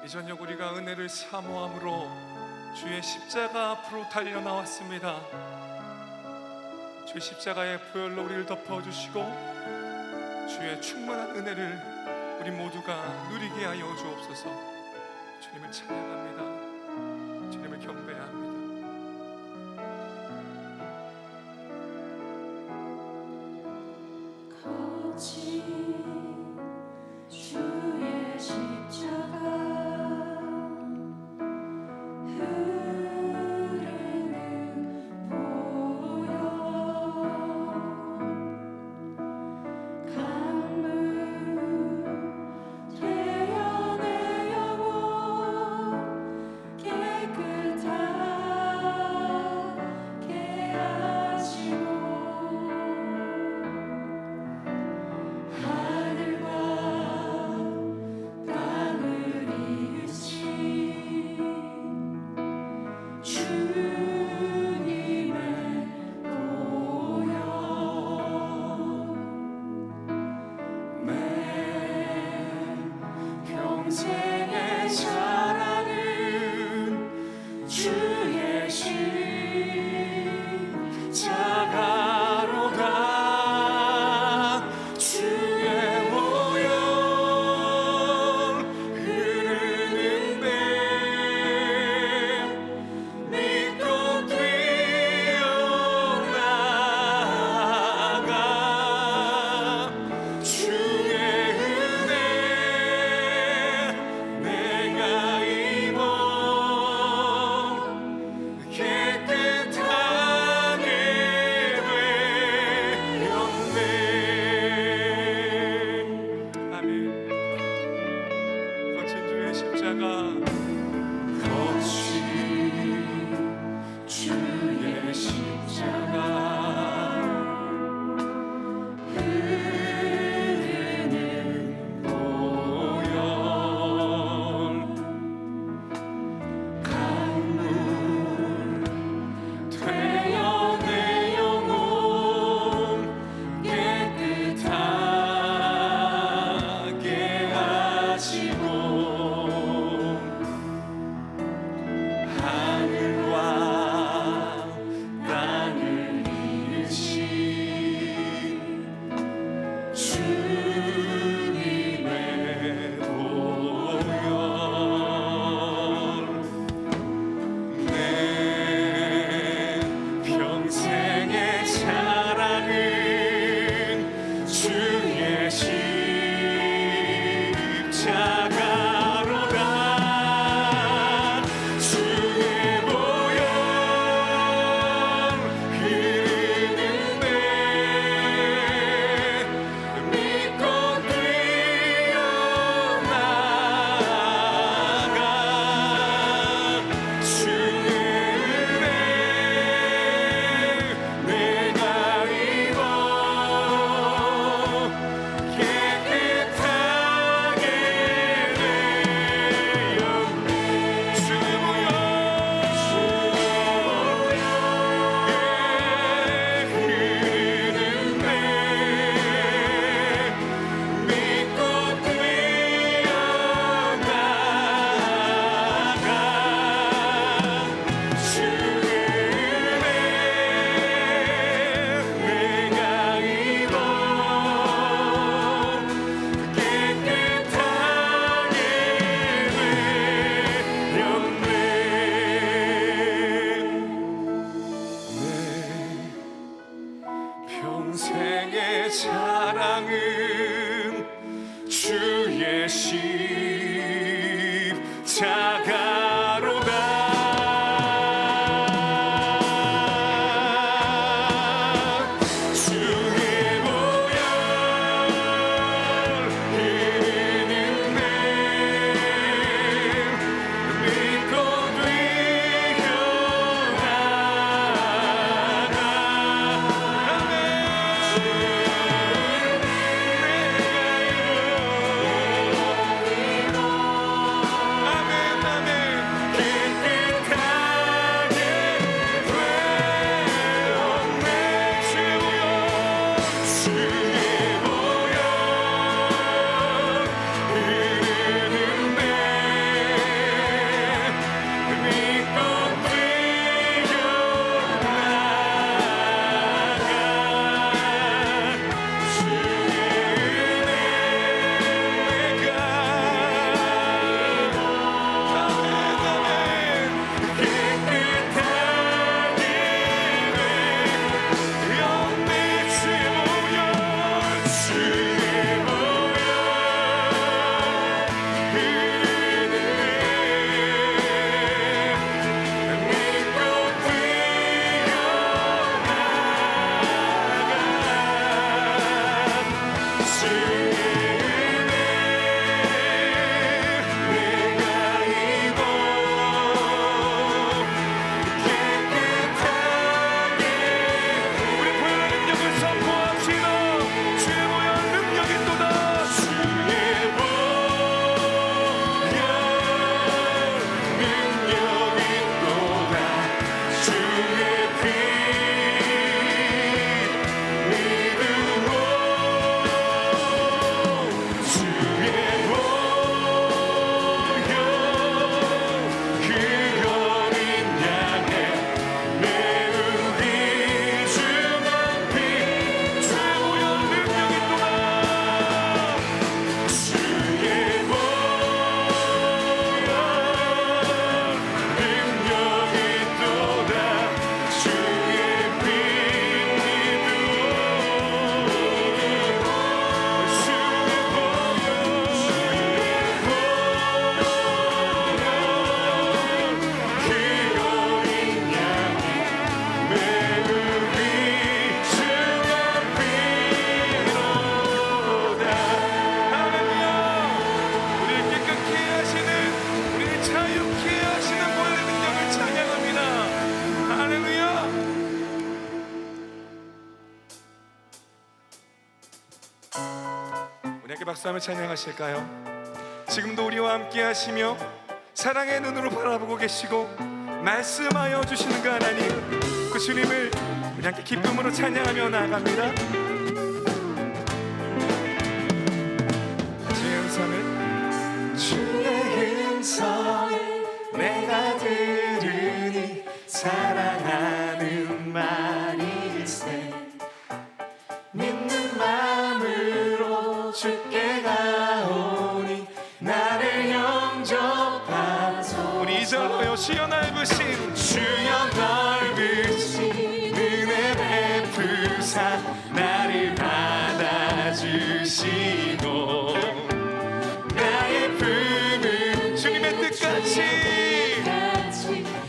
이 저녁 우리가 은혜를 사모함으로 주의 십자가 앞으로 달려나왔습니다. 주의 십자가의 보혈로 우리를 덮어주시고 주의 충만한 은혜를 우리 모두가 누리게 하여 주옵소서. 주님을 찬양합니다. 주님을 경배합니다. 주의 십자가 평생의 사랑은 주의 십자가로다. 주의 보혈 흐르는 뱀 믿고 뛰어나가. 주의 은혜 내가 입어 깨끗하게 되었네. 아멘. 거친 주의 십자가, 거친 주의 십자가 흐르는 보혈 강물 되어 내 영혼 깨끗하게 하시고 하늘과 땅을 이으신 주님의 보혈 내 평생의 사랑은 주의 십자가로다. 주의 보혈 흐르는 뱀 믿고 뛰어나가. 주의 은혜 내가 입어 깨끗하게 되었네. 주의 보혈 흐르는 뱀 믿고 뛰어나가. 주의 은혜 내가 입어 깨끗하게 되었네. 내 평생의 사랑은 주의 십자가로다. 주의 보혈 흐르는 뱀 믿고 뛰어나가. 아멘. 내가 입어 박수 한번 찬양하실까요? 지금도 우리와 함께 하시며 사랑의 눈으로 바라보고 계시고 말씀하여 주시는 그 하나님, 그 주님을 우리 함께 기쁨으로 찬양하며 나아갑니다. 주의 음성을 내가 들으니 사랑하는 말일세, 믿는 마음으로 주께 가오니 나를 영접하소. 우리 이절로요. 주여 넓으신 은혜 베푸사 나를 받아주시고 나의 품은 주님의 뜻같이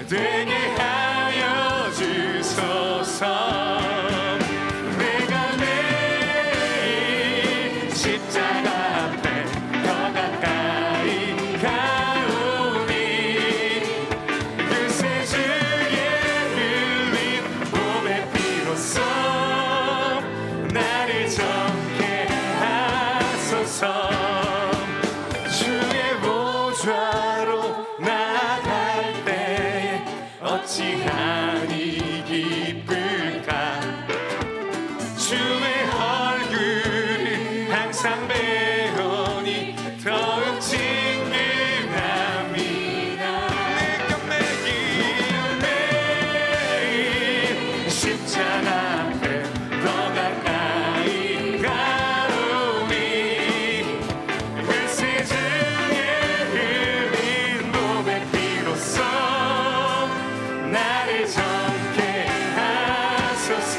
되게 하여 주소서. 내가 매일 십자가 앞에 더 가까이 가오니 그새 주의 흘린 몸의 피로써 나를 정케 하소서. 주의 보좌로 나아갈 때에 어찌하니 기쁠까. 주의 얼굴을 항상 배우니 더욱 친근함이나. 내가 매일 십자가 앞에 더 가까이 가오니 글쎄 주의 흘린 몸의 피로써 나를 정케 하소서.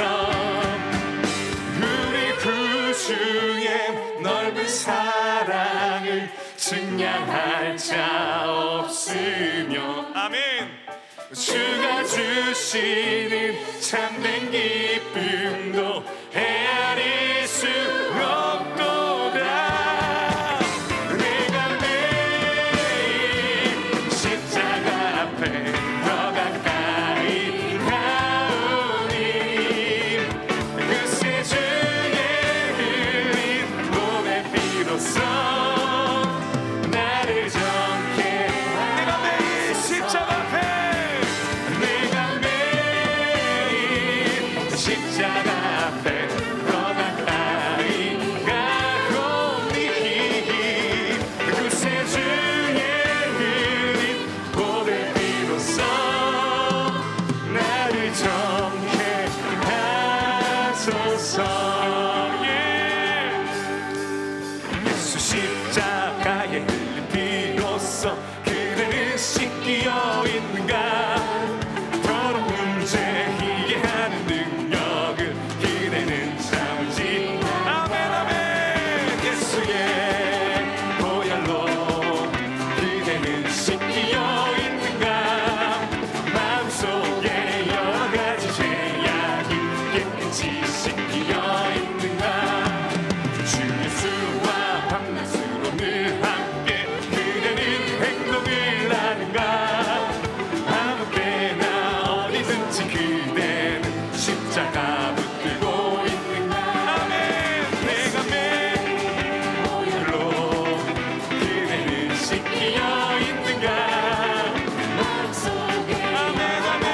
우리 구주의 넓은 사랑을 증량할 자 없으며, 아멘. 주가 주시는 참된 기쁨도 헤아릴 수 없도다. 내가 매일 십자가 앞에 더 가까이 가오니 그새 주의 흘린 몸의 피로써 나를 정케. 내가 매일 십자가 앞에, 내가 매일 십자가 앞에 더 가까이 가오니 그새 주의 흘린 몸의 피로써 나를 정케 하소서. 예수 십자가에 흘린 피로써 그대는 씻기어 있는가. 더러운 죄 이해하는 능력을 그대는 참지. 아멘 아멘. 예수의 보혈로 그대는 씻기어 있는가. 마음속에 여러 가지 죄악이 깨끗이 씻기어 있는가. 주 예수와 밤낮으로 늘 함께 그대는 행동을 하는가. 아무 때나 어디든지 그대는 십자가 붙들고 있는가. 아멘. 내가 매일 보혈로 그대는 씻기어 있는가. 아멘 아멘.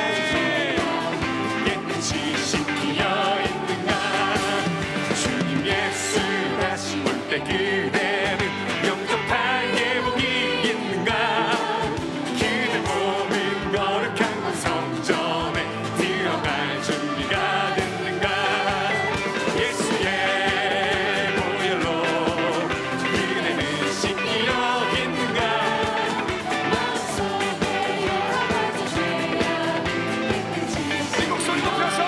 깨끗이 씻기어 있는가. 주님 예수 다시 올 때 그대는 영접할 예복이 있는가. 그대 몸은 거룩한 곳 성전에 들어갈 준비가 됐는가. 예수의 보혈로 그대는 씻기어 있는가. 이 목소리 높여서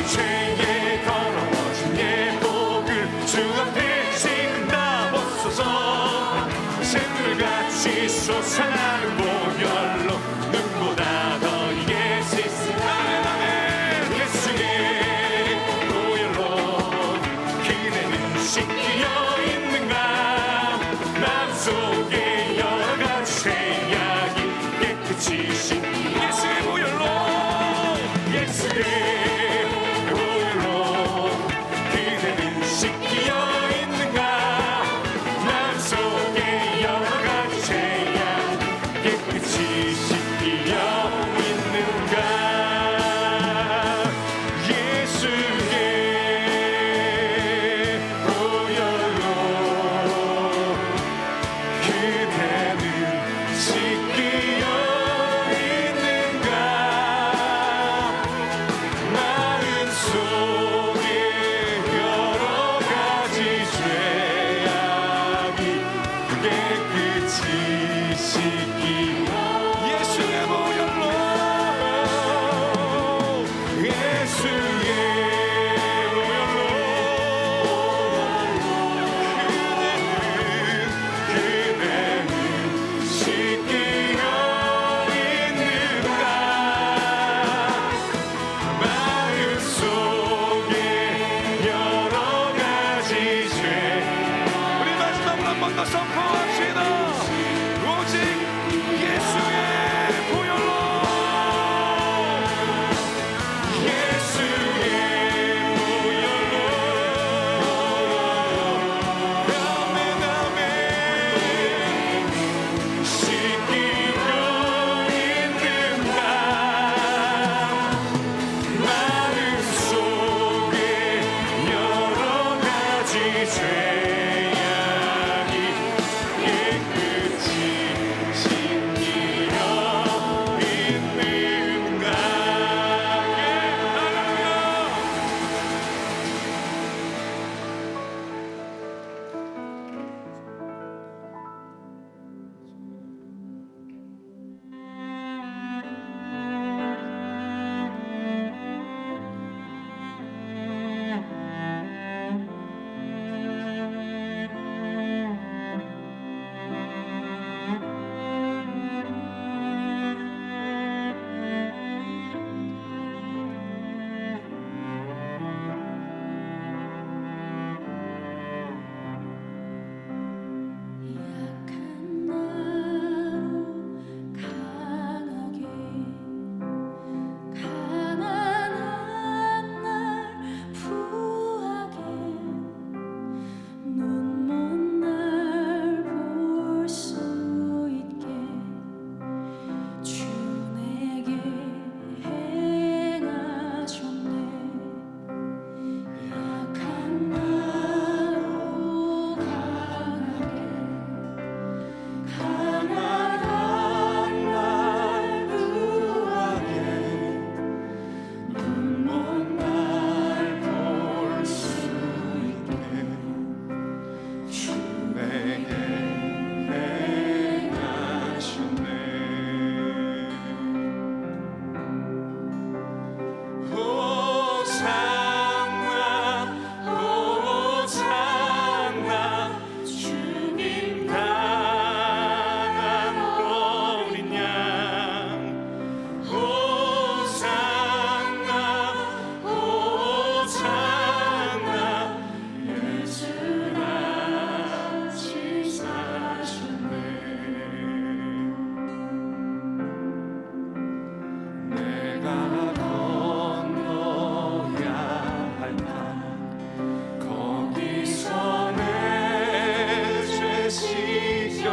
죄에 더러워진 예복을 주 앞에 신다 벗소서. 샘물같이 솟아나는 보혈로 눈보다 더 이게 씻으라. 아멘 예수의 보혈로 그대는 씻기어 있는가. 마음속에 여러 가지 죄악이 깨끗이 씻기. 예수의 보혈로, 예수의 보혈로 그대는 씻기어 있는가.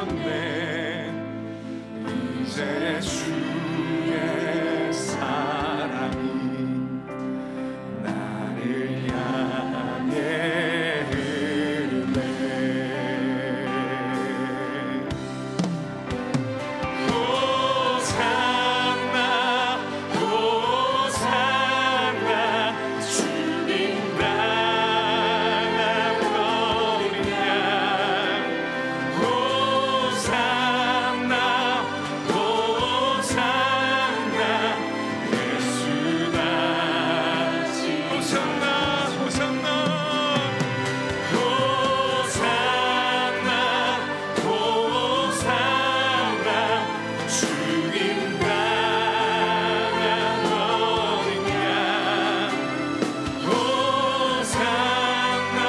주셨네. 이제 주의 사랑이 나를 향해 흐르네. 호산나 호산나 주님 나라 어린 양. 호산나 호산나 예수 다시 호산나 호산나 호산나 호산나 주님 나라 어린 양. 호산나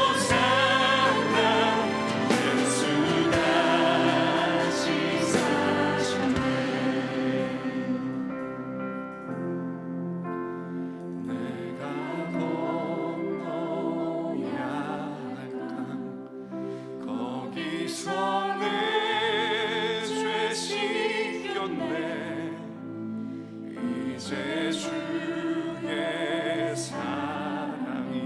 호산나 예수 다시 사셨네. 내가 건너야 할까 거기서 내 죄 씻겼네. 이제 주의 사랑이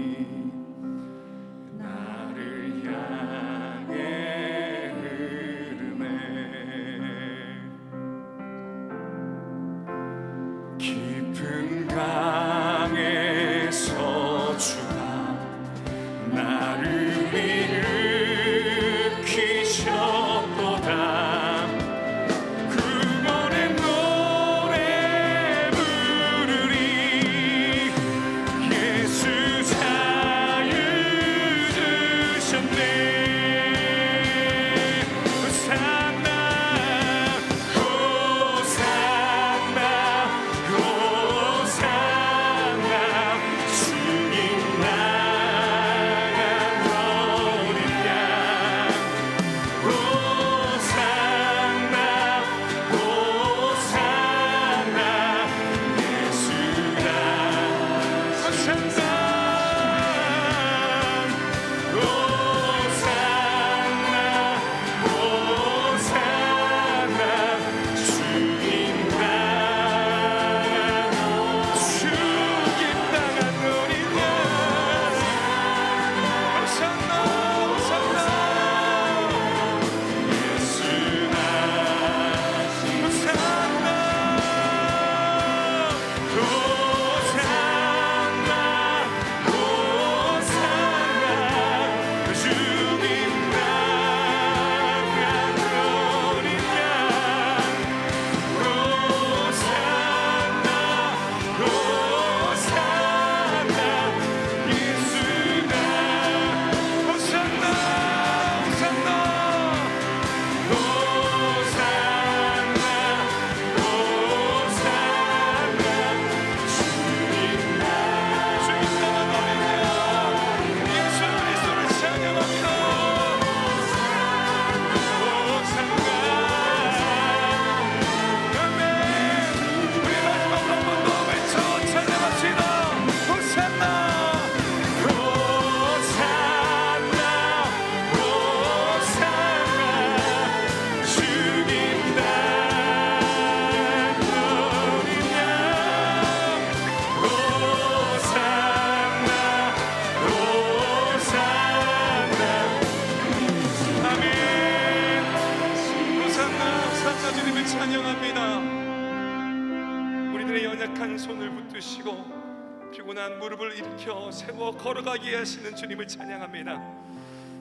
나를 향해 흐르네. 깊은 강에서 주가 나를 일으키셨도다. 그번에 노래 부르리. 예수 자유 주셨네. 호산나 호산나 호산나 주님 나라 어린 양. 호산나 호산나 예수 다시 호산나 호산나 호산나 주님 나라 주님 나라 어린 양. 호산나 호산나 예수 다시 호산나 호산나 호산나 주님 나라 어린 양. 호산나 호산나 예수 다 호산나 호산나 호산나 호산나 주님 나라 어린 양. 예수 그리스도를 찬양합니다. 호산나 아멘. 우리 마지막으로 한 번 더 외쳐 찬양합시다. 호산나 호산나 호산나 주님 나라 어린 양. 호산나 호산나 아멘. 호산나 호산나 주님을 찬양합니다. 우리들의 연약한 손을 붙드시고 피곤한 무릎을 일으켜 세워 걸어가게 하시는 주님을 찬양합니다.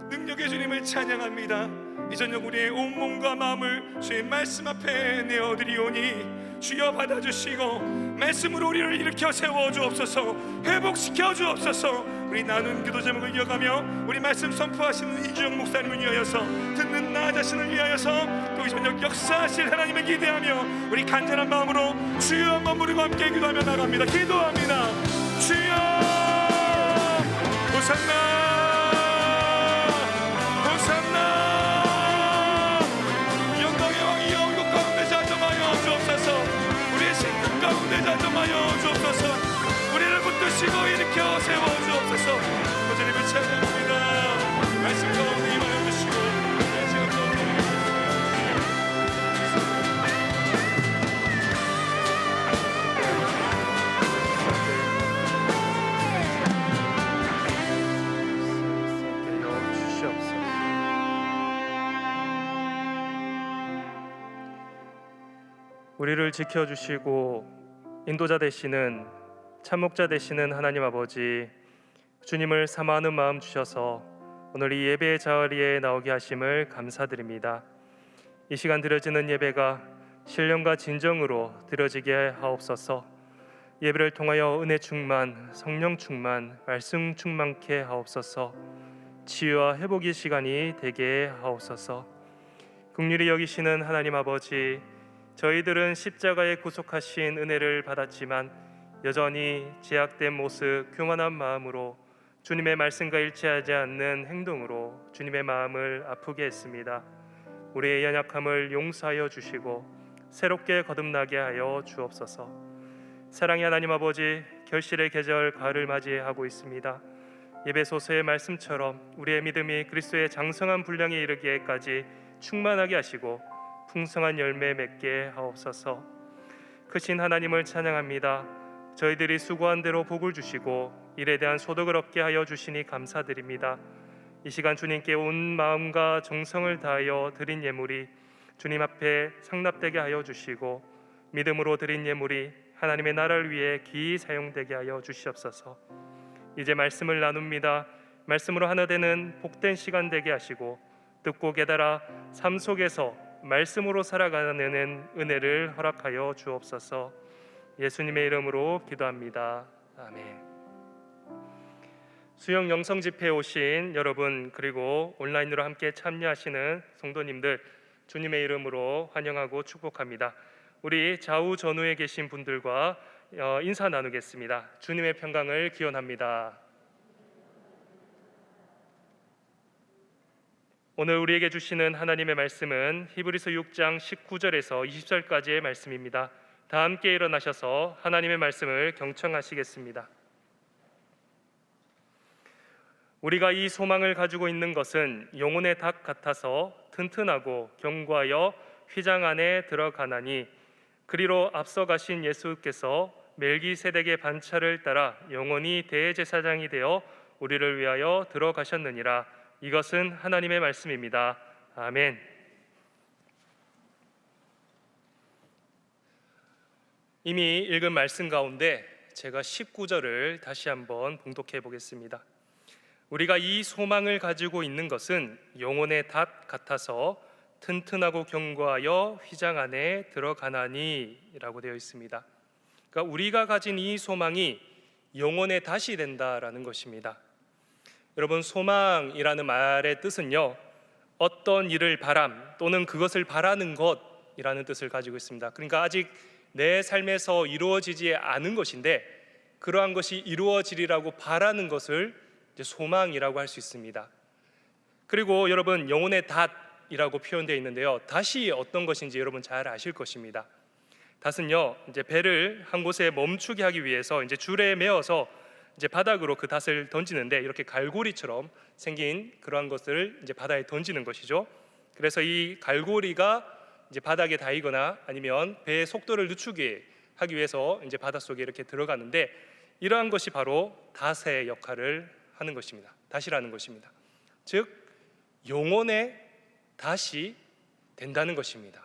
능력의 주님을 찬양합니다. 이 저녁 우리의 온 몸과 마음을 주의 말씀 앞에 내어드리오니 주여 받아주시고 말씀으로 우리를 일으켜 세워주옵소서. 회복시켜 주옵소서. 우리 나눈 기도 제목을 이어가며 우리 말씀 선포하시는 이주영 목사님을 위하여서 듣는 나 자신을 위하여서 또 이 저녁 역사하실 하나님을 기대하며 우리 간절한 마음으로 주여 한번 부르고 함께 기도하며 나갑니다. 기도합니다. 주여 호산나 호산나 영광의 왕이여 이곳 가운데 자정하여 주옵소서. 우리의 신들 가운데 자정하여 주옵소서. 우리를 붙드시고 일으켜 세워 주옵소서. 주님을 찬양합니다. 말씀 가운데 임하여 주시고 우리를 지켜주시고 인도자 되시는 참목자 되시는 하나님 아버지, 주님을 사모하는 마음 주셔서 오늘 이 예배의 자리에 나오게 하심을 감사드립니다. 이 시간 드려지는 예배가 신령과 진정으로 드려지게 하옵소서. 예배를 통하여 은혜 충만, 성령 충만, 말씀 충만케 하옵소서. 치유와 회복의 시간이 되게 하옵소서. 긍휼히 여기시는 하나님 아버지, 저희들은 십자가에 구속하신 은혜를 받았지만 여전히 제약된 모습, 교만한 마음으로 주님의 말씀과 일치하지 않는 행동으로 주님의 마음을 아프게 했습니다. 우리의 연약함을 용서하여 주시고 새롭게 거듭나게 하여 주옵소서. 사랑의 하나님 아버지, 결실의 계절 가을을 맞이하고 있습니다. 에베소서의 말씀처럼 우리의 믿음이 그리스도의 장성한 분량에 이르기까지 충만하게 하시고 풍성한 열매 맺게 하옵소서. 크신 하나님을 찬양합니다. 저희들이 수고한 대로 복을 주시고 일에 대한 소득을 얻게 하여 주시니 감사드립니다. 이 시간 주님께 온 마음과 정성을 다하여 드린 예물이 주님 앞에 상납되게 하여 주시고 믿음으로 드린 예물이 하나님의 나라를 위해 기이 사용되게 하여 주시옵소서. 이제 말씀을 나눕니다. 말씀으로 하나 되는 복된 시간 되게 하시고 듣고 깨달아 삶 속에서 말씀으로 살아가는 은혜를 허락하여 주옵소서. 예수님의 이름으로 기도합니다. 아멘. 수영 영성 집회에 오신 여러분, 그리고 온라인으로 함께 참여하시는 성도님들, 주님의 이름으로 환영하고 축복합니다. 우리 좌우 전후에 계신 분들과 인사 나누겠습니다. 주님의 평강을 기원합니다. 오늘 우리에게 주시는 하나님의 말씀은 히브리서 6장 19절에서 20절까지의 말씀입니다. 다 함께 일어나셔서 하나님의 말씀을 경청하시겠습니다. 우리가 이 소망을 가지고 있는 것은 영혼의 닭 같아서 튼튼하고 견고하여 휘장 안에 들어가나니, 그리로 앞서 가신 예수께서 멜기세덱의 반차를 따라 영원히 대제사장이 되어 우리를 위하여 들어가셨느니라. 이것은 하나님의 말씀입니다. 아멘. 이미 읽은 말씀 가운데 제가 19절을 다시 한번 봉독해 보겠습니다. 우리가 이 소망을 가지고 있는 것은 영혼의 닷 같아서 튼튼하고 견고하여 휘장 안에 들어가나니 라고 되어 있습니다. 그러니까 우리가 가진 이 소망이 영혼의 닷이 된다라는 것입니다. 여러분, 소망이라는 말의 뜻은요, 어떤 일을 바람 또는 그것을 바라는 것이라는 뜻을 가지고 있습니다. 그러니까 아직 내 삶에서 이루어지지 않은 것인데 그러한 것이 이루어지리라고 바라는 것을 이제 소망이라고 할 수 있습니다. 그리고 여러분, 영혼의 닷이라고 표현되어 있는데요, 닷이 어떤 것인지 여러분 잘 아실 것입니다. 닷은요, 이제 배를 한 곳에 멈추게 하기 위해서 이제 줄에 매어서 이제 바닥으로 그 닷을 던지는데, 이렇게 갈고리처럼 생긴 그러한 것을 이제 바다에 던지는 것이죠. 그래서 이 갈고리가 이제 바닥에 닿이거나 아니면 배의 속도를 늦추게 하기 위해서 이제 바닷속에 이렇게 들어가는데, 이러한 것이 바로 닷의 역할을 하는 것입니다. 닷이라는 것입니다. 즉 영혼의 닷이 된다는 것입니다.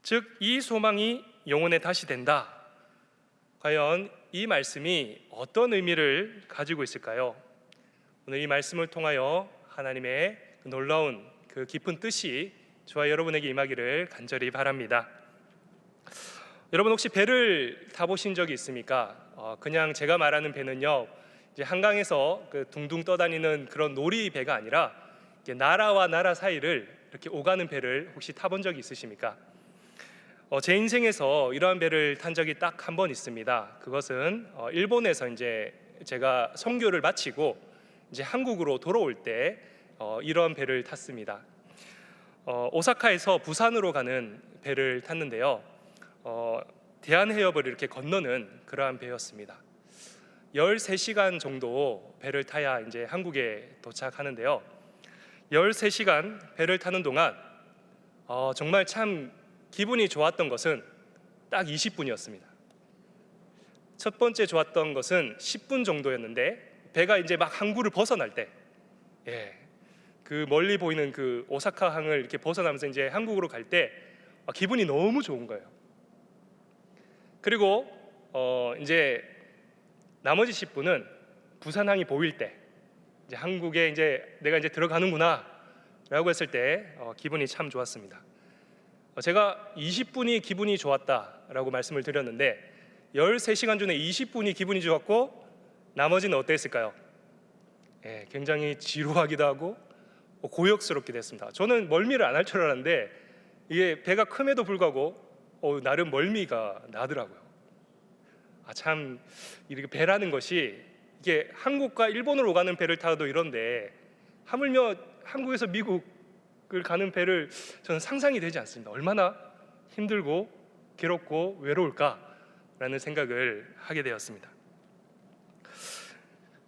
즉 이 소망이 영혼의 닷이 된다. 과연 이 말씀이 어떤 의미를 가지고 있을까요? 오늘 이 말씀을 통하여 하나님의 놀라운 그 깊은 뜻이 저와 여러분에게 임하기를 간절히 바랍니다. 여러분, 혹시 배를 타보신 적이 있습니까? 그냥 제가 말하는 배는요, 이제 한강에서 그 둥둥 떠다니는 그런 놀이 배가 아니라 나라와 나라 사이를 이렇게 오가는 배를 혹시 타본 적이 있으십니까? 제 인생에서 이러한 배를 탄 적이 딱 한 번 있습니다. 그것은 일본에서 이제 제가 선교를 마치고 이제 한국으로 돌아올 때 이러한 배를 탔습니다. 오사카에서 부산으로 가는 배를 탔는데요, 대한해협을 이렇게 건너는 그러한 배였습니다. 13시간 정도 배를 타야 이제 한국에 도착하는데요, 13시간 배를 타는 동안 정말 참 기분이 좋았던 것은 딱 20분이었습니다. 첫 번째 좋았던 것은 10분 정도였는데, 배가 이제 막 항구를 벗어날 때, 그 멀리 보이는 그 오사카 항을 이렇게 벗어나면서 이제 한국으로 갈 때 기분이 너무 좋은 거예요. 그리고 이제 나머지 10분은 부산항이 보일 때, 이제 한국에 이제 내가 이제 들어가는구나라고 했을 때 기분이 참 좋았습니다. 제가 20분이 기분이 좋았다라고 말씀을 드렸는데 13시간 중에 20분이 기분이 좋았고 나머지는 어땠을까요? 굉장히 지루하기도 하고 고역스럽기도 했습니다. 저는 멀미를 안 할 줄 알았는데 이게 배가 큼에도 불구하고 나름 멀미가 나더라고요. 참 이렇게 배라는 것이 이게 한국과 일본으로 가는 배를 타도 이런데 하물며 한국에서 미국을 가는 배를 저는 상상이 되지 않습니다. 얼마나 힘들고 괴롭고 외로울까라는 생각을 하게 되었습니다.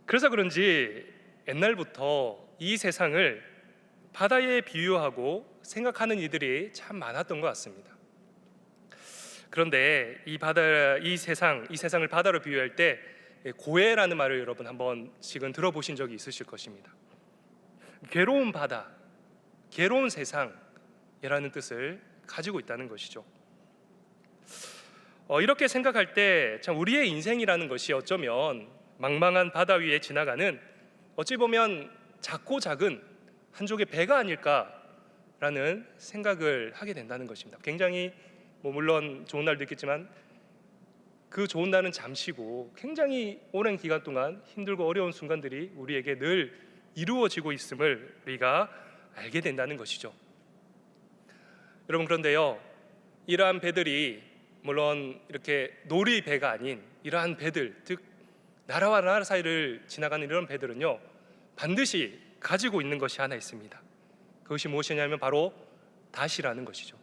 그래서 그런지 옛날부터 이 세상을 바다에 비유하고 생각하는 이들이 참 많았던 것 같습니다. 그런데 이 세상을 바다로 비유할 때 고해라는 말을 여러분 한번 지금 들어보신 적이 있으실 것입니다. 괴로운 바다, 괴로운 세상이라는 뜻을 가지고 있다는 것이죠. 이렇게 생각할 때 참 우리의 인생이라는 것이 어쩌면 망망한 바다 위에 지나가는 어찌 보면 작고 작은 한쪽의 배가 아닐까라는 생각을 하게 된다는 것입니다. 굉장히 물론 좋은 날도 있겠지만 그 좋은 날은 잠시고 굉장히 오랜 기간 동안 힘들고 어려운 순간들이 우리에게 늘 이루어지고 있음을 우리가 알게 된다는 것이죠. 여러분, 그런데요, 이러한 배들이 물론 이렇게 놀이배가 아닌 이러한 배들, 즉 나라와 나라 사이를 지나가는 이런 배들은요 반드시 가지고 있는 것이 하나 있습니다. 그것이 무엇이냐면 바로 다시라는 것이죠.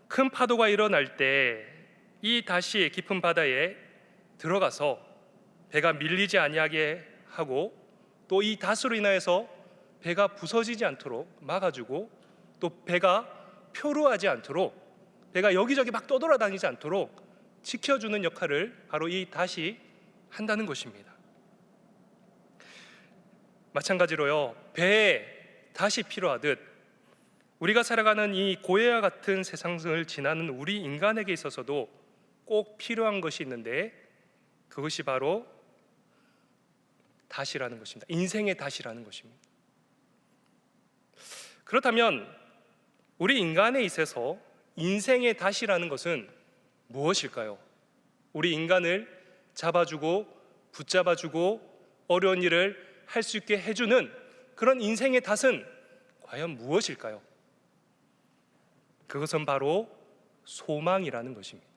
큰 파도가 일어날 때 이 다시 깊은 바다에 들어가서 배가 밀리지 아니하게 하고 또 이 다스로 인하여서 배가 부서지지 않도록 막아주고 또 배가 표류하지 않도록 배가 여기저기 막 떠돌아다니지 않도록 지켜주는 역할을 바로 이 다시 한다는 것입니다. 마찬가지로요, 배에 다시 필요하듯 우리가 살아가는 이 고해와 같은 세상을 지나는 우리 인간에게 있어서도 꼭 필요한 것이 있는데 그것이 바로 다시라는 것입니다. 인생의 다시라는 것입니다. 그렇다면 우리 인간에 있어서 인생의 다시라는 것은 무엇일까요? 우리 인간을 잡아주고 붙잡아주고 어려운 일을 할 수 있게 해주는 그런 인생의 닷은 과연 무엇일까요? 그것은 바로 소망이라는 것입니다.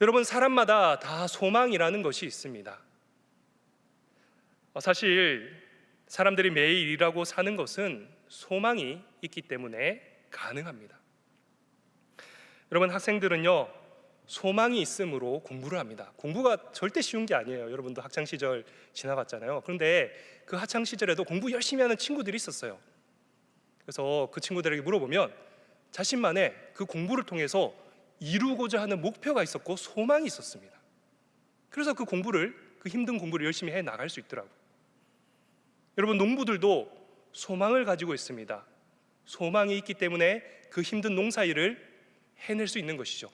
여러분, 사람마다 다 소망이라는 것이 있습니다. 사실 사람들이 매일 일하고 사는 것은 소망이 있기 때문에 가능합니다. 여러분, 학생들은요 소망이 있으므로 공부를 합니다. 공부가 절대 쉬운 게 아니에요. 여러분도 학창 시절 지나갔잖아요. 그런데 그 학창 시절에도 공부 열심히 하는 친구들이 있었어요. 그래서 그 친구들에게 물어보면 자신만의 그 공부를 통해서 이루고자 하는 목표가 있었고 소망이 있었습니다. 그래서 그 힘든 공부를 열심히 해 나갈 수 있더라고요. 여러분, 농부들도 소망을 가지고 있습니다. 소망이 있기 때문에 그 힘든 농사일을 해낼 수 있는 것이죠.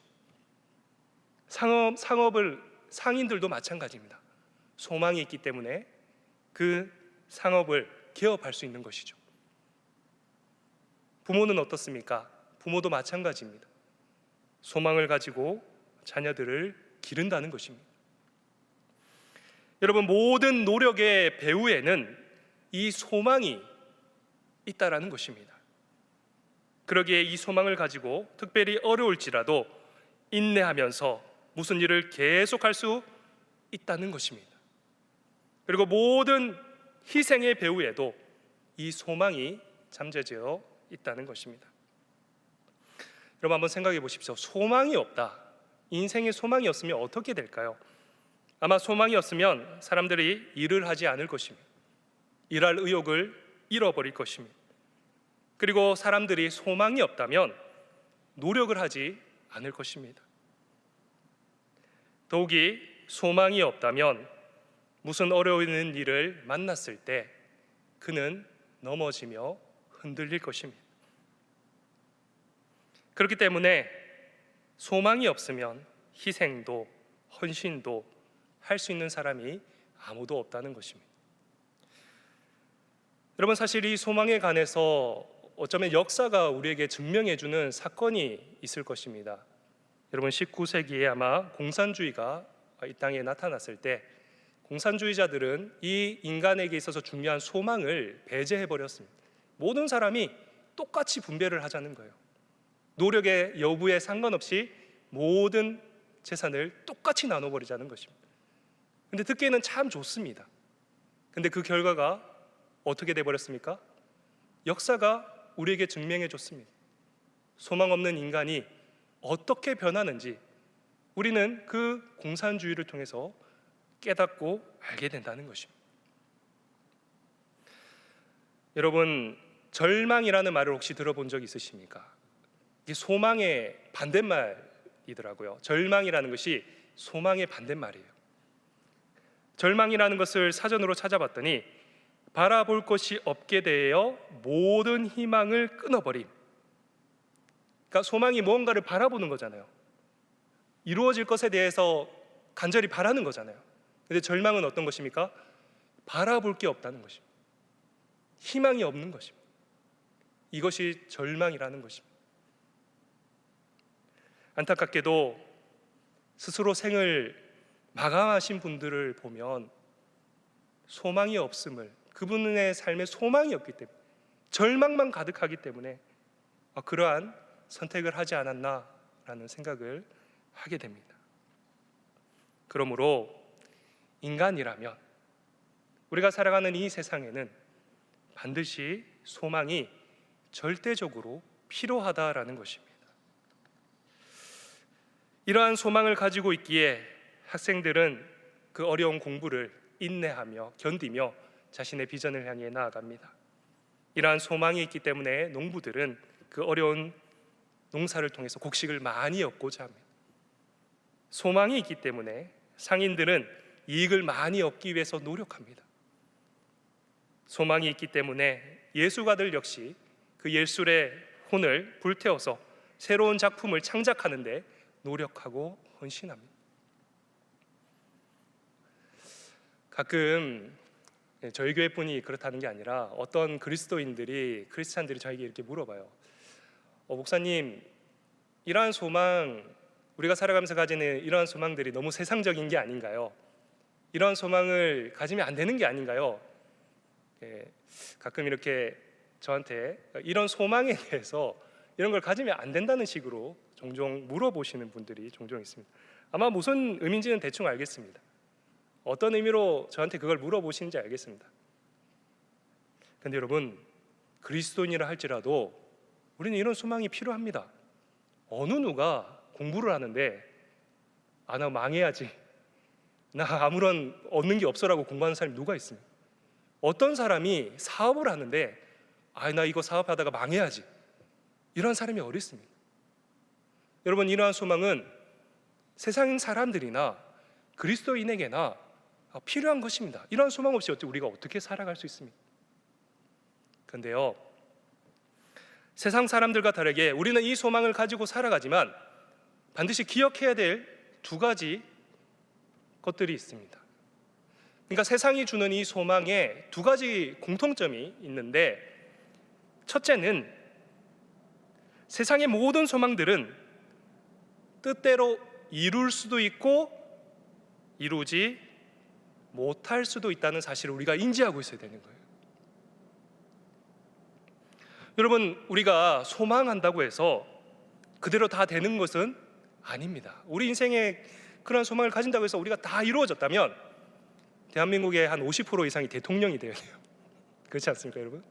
상인들도 마찬가지입니다. 소망이 있기 때문에 그 상업을 개업할 수 있는 것이죠. 부모는 어떻습니까? 부모도 마찬가지입니다. 소망을 가지고 자녀들을 기른다는 것입니다. 여러분, 모든 노력의 배후에는 이 소망이 있다라는 것입니다. 그러기에 이 소망을 가지고 특별히 어려울지라도 인내하면서 무슨 일을 계속할 수 있다는 것입니다. 그리고 모든 희생의 배후에도 이 소망이 잠재되어 있다는 것입니다. 여러분, 한번 생각해 보십시오. 소망이 없다, 인생에 소망이 없으면 어떻게 될까요? 아마 소망이 없으면 사람들이 일을 하지 않을 것입니다. 일할 의욕을 잃어버릴 것입니다. 그리고 사람들이 소망이 없다면 노력을 하지 않을 것입니다. 더욱이 소망이 없다면 무슨 어려운 일을 만났을 때 그는 넘어지며 흔들릴 것입니다. 그렇기 때문에 소망이 없으면 희생도 헌신도 할 수 있는 사람이 아무도 없다는 것입니다. 여러분, 사실 이 소망에 관해서 어쩌면 역사가 우리에게 증명해주는 사건이 있을 것입니다. 여러분, 19세기에 아마 공산주의가 이 땅에 나타났을 때 공산주의자들은 이 인간에게 있어서 중요한 소망을 배제해버렸습니다. 모든 사람이 똑같이 분배를 하자는 거예요. 노력의 여부에 상관없이 모든 재산을 똑같이 나눠버리자는 것입니다. 근데 듣기에는 참 좋습니다. 근데 그 결과가 어떻게 돼버렸습니까? 역사가 우리에게 증명해 줬습니다. 소망 없는 인간이 어떻게 변하는지 우리는 그 공산주의를 통해서 깨닫고 알게 된다는 것입니다. 여러분, 절망이라는 말을 혹시 들어본 적 있으십니까? 이게 소망의 반대말이더라고요. 절망이라는 것이 소망의 반대말이에요. 절망이라는 것을 사전으로 찾아봤더니 바라볼 것이 없게 되어 모든 희망을 끊어버림. 그러니까 소망이 무언가를 바라보는 거잖아요. 이루어질 것에 대해서 간절히 바라는 거잖아요. 근데 절망은 어떤 것입니까? 바라볼 게 없다는 것입니다. 희망이 없는 것입니다. 이것이 절망이라는 것입니다. 안타깝게도 스스로 생을 마감하신 분들을 보면 소망이 없음을, 그분의 삶에 소망이 없기 때문에, 절망만 가득하기 때문에 그러한 선택을 하지 않았나라는 생각을 하게 됩니다. 그러므로 인간이라면, 우리가 살아가는 이 세상에는 반드시 소망이 절대적으로 필요하다라는 것입니다. 이러한 소망을 가지고 있기에 학생들은 그 어려운 공부를 인내하며 견디며 자신의 비전을 향해 나아갑니다. 이러한 소망이 있기 때문에 농부들은 그 어려운 농사를 통해서 곡식을 많이 얻고자 합니다. 소망이 있기 때문에 상인들은 이익을 많이 얻기 위해서 노력합니다. 소망이 있기 때문에 예술가들 역시 그 예술의 혼을 불태워서 새로운 작품을 창작하는 데 노력하고 헌신합니다. 가끔 저희 교회뿐이 그렇다는 게 아니라 어떤 크리스찬들이 저에게 이렇게 물어봐요. 목사님, 이러한 소망, 우리가 살아가면서 가지는 이러한 소망들이 너무 세상적인 게 아닌가요? 이러한 소망을 가지면 안 되는 게 아닌가요? 가끔 이렇게 저한테 이런 소망에 대해서 이런 걸 가지면 안 된다는 식으로 종종 물어보시는 분들이 종종 있습니다. 아마 무슨 의미인지는 대충 알겠습니다. 어떤 의미로 저한테 그걸 물어보시는지 알겠습니다. 근데 여러분, 그리스도인이라 할지라도 우리는 이런 소망이 필요합니다. 어느 누가 공부를 하는데 나 망해야지, 나 아무런 얻는 게 없어라고 공부하는 사람이 누가 있습니까? 어떤 사람이 사업을 하는데 나 이거 사업하다가 망해야지, 이런 사람이 어디 있습니까? 여러분, 이러한 소망은 세상 사람들이나 그리스도인에게나 필요한 것입니다. 이러한 소망 없이 우리가 어떻게 살아갈 수 있습니까? 그런데요, 세상 사람들과 다르게 우리는 이 소망을 가지고 살아가지만 반드시 기억해야 될 두 가지 것들이 있습니다. 그러니까 세상이 주는 이 소망에 두 가지 공통점이 있는데, 첫째는 세상의 모든 소망들은 뜻대로 이룰 수도 있고 이루지 못할 수도 있다는 사실을 우리가 인지하고 있어야 되는 거예요. 여러분, 우리가 소망한다고 해서 그대로 다 되는 것은 아닙니다. 우리 인생에 그런 소망을 가진다고 해서 우리가 다 이루어졌다면 대한민국의 한 50% 이상이 대통령이 되어야 돼요. 그렇지 않습니까, 여러분?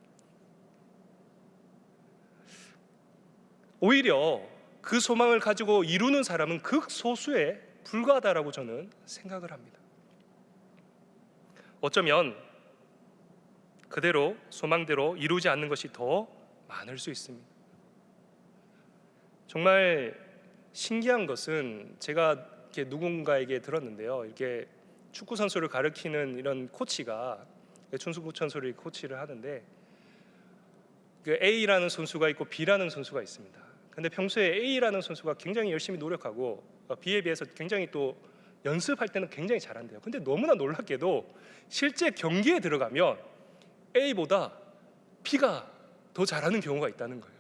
오히려 그 소망을 가지고 이루는 사람은 극소수에 불과하다라고 저는 생각을 합니다. 어쩌면 그대로 소망대로 이루지 않는 것이 더 많을 수 있습니다. 정말 신기한 것은 제가 이렇게 누군가에게 들었는데요, 이렇게 축구 선수를 가르치는 이런 코치가 춘수구 선수를 코치를 하는데, 그 A라는 선수가 있고 B라는 선수가 있습니다. 근데 평소에 A라는 선수가 굉장히 열심히 노력하고 B에 비해서 굉장히 또 연습할 때는 굉장히 잘한대요. 근데 너무나 놀랍게도 실제 경기에 들어가면 A보다 B가 더 잘하는 경우가 있다는 거예요.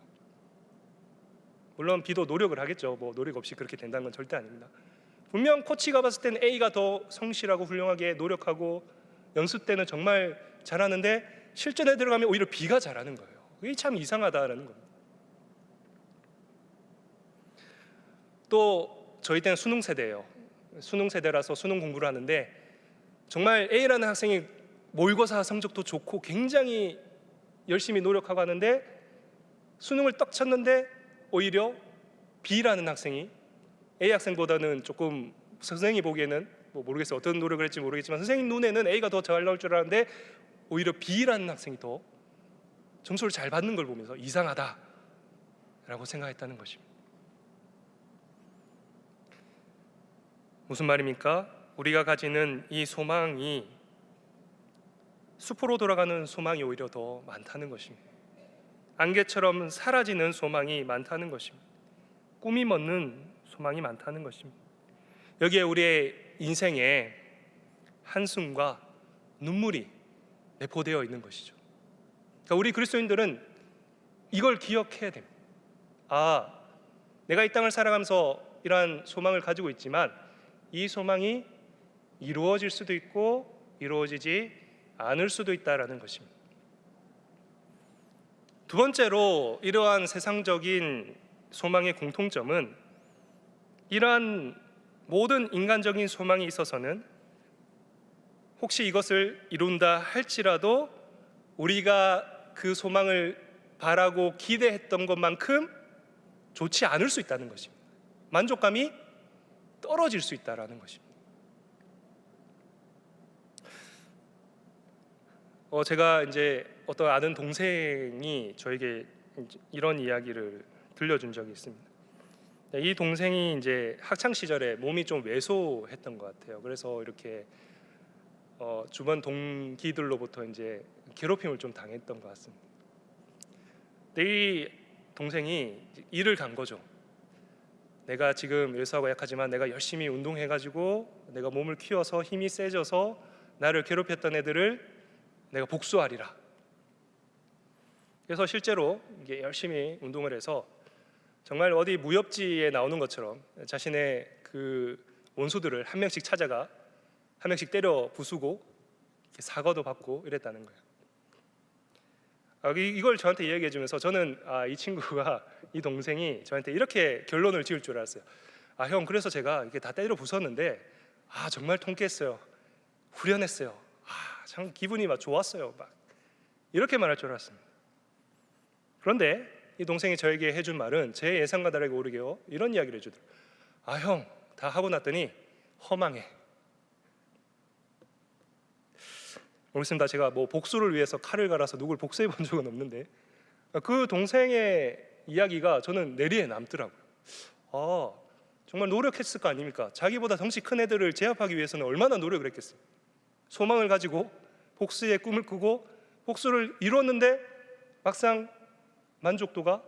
물론 B도 노력을 하겠죠. 뭐 노력 없이 그렇게 된다는 건 절대 아닙니다. 분명 코치가 봤을 때는 A가 더 성실하고 훌륭하게 노력하고 연습 때는 정말 잘하는데 실전에 들어가면 오히려 B가 잘하는 거예요. 이게 참 이상하다라는 겁니다. 또 저희 때는 수능 세대예요. 수능 세대라서 수능 공부를 하는데 정말 A라는 학생이 모의고사 성적도 좋고 굉장히 열심히 노력하고 하는데 수능을 떡 쳤는데 오히려 B라는 학생이 A 학생보다는 조금 선생님이 보기에는 뭐 모르겠어요. 어떤 노력을 했지 모르겠지만 선생님 눈에는 A가 더 잘 나올 줄 알았는데 오히려 B라는 학생이 더 점수를 잘 받는 걸 보면서 이상하다라고 생각했다는 것입니다. 무슨 말입니까? 우리가 가지는 이 소망이 수포로 돌아가는 소망이 오히려 더 많다는 것입니다. 안개처럼 사라지는 소망이 많다는 것입니다. 꿈이 멎는 소망이 많다는 것입니다. 여기에 우리의 인생에 한숨과 눈물이 내포되어 있는 것이죠. 그러니까 우리 그리스도인들은 이걸 기억해야 됩니다. 아, 내가 이 땅을 살아가면서 이러한 소망을 가지고 있지만 이 소망이 이루어질 수도 있고 이루어지지 않을 수도 있다라는 것입니다. 두 번째로 이러한 세상적인 소망의 공통점은 이러한 모든 인간적인 소망이 있어서는 혹시 이것을 이룬다 할지라도 우리가 그 소망을 바라고 기대했던 것만큼 좋지 않을 수 있다는 것입니다. 만족감이 떨어질 수 있다는 것입니다. 제가 이제 어떤 아는 동생이 저에게 이런 이야기를 들려준 적이 있습니다. 이 동생이 이제 학창 시절에 몸이 좀 왜소했던 것 같아요. 그래서 이렇게 주변 동기들로부터 이제 괴롭힘을 좀 당했던 것 같습니다. 이 동생이 일을 간 거죠. 내가 지금 왜소하고 약하지만 내가 열심히 운동해가지고 내가 몸을 키워서 힘이 세져서 나를 괴롭혔던 애들을 내가 복수하리라. 그래서 실제로 이게 열심히 운동을 해서 정말 어디 무협지에 나오는 것처럼 자신의 그 원수들을 한 명씩 찾아가 한 명씩 때려 부수고 사과도 받고 이랬다는 거예요. 이걸 저한테 이야기해 주면서 저는 이 친구가 이 동생이 저한테 이렇게 결론을 지을 줄 알았어요. 형, 그래서 제가 이렇게 다 때려 부쉈는데 정말 통쾌했어요. 후련했어요. 참 기분이 막 좋았어요. 막 이렇게 말할 줄 알았습니다. 그런데 이 동생이 저에게 해준 말은 제 예상과 다르게 오르게요. 이런 이야기를 해주더라고요. 형, 다 하고 났더니 허망해. 모르겠습니다. 제가 뭐 복수를 위해서 칼을 갈아서 누굴 복수해 본 적은 없는데 그 동생의 이야기가 저는 내리에 남더라고요. 정말 노력했을 거 아닙니까? 자기보다 덩치 큰 애들을 제압하기 위해서는 얼마나 노력을 했겠어요. 소망을 가지고 복수의 꿈을 꾸고 복수를 이뤘는데 막상 만족도가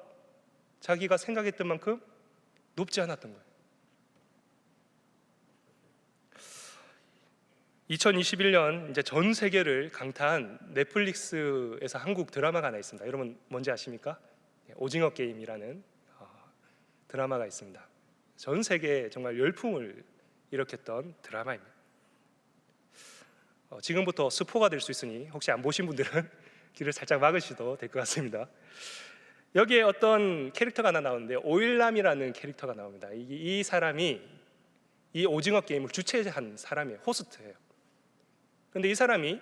자기가 생각했던 만큼 높지 않았던 거예요. 2021년 이제 전 세계를 강타한 넷플릭스에서 한국 드라마가 하나 있습니다. 여러분 뭔지 아십니까? 오징어 게임이라는 드라마가 있습니다. 전 세계에 정말 열풍을 일으켰던 드라마입니다. 지금부터 스포가 될 수 있으니 혹시 안 보신 분들은 귀를 살짝 막으셔도 될 것 같습니다. 여기에 어떤 캐릭터가 하나 나오는데 오일남이라는 캐릭터가 나옵니다. 이 사람이 이 오징어 게임을 주최한 사람이에요. 호스트예요. 근데 이 사람이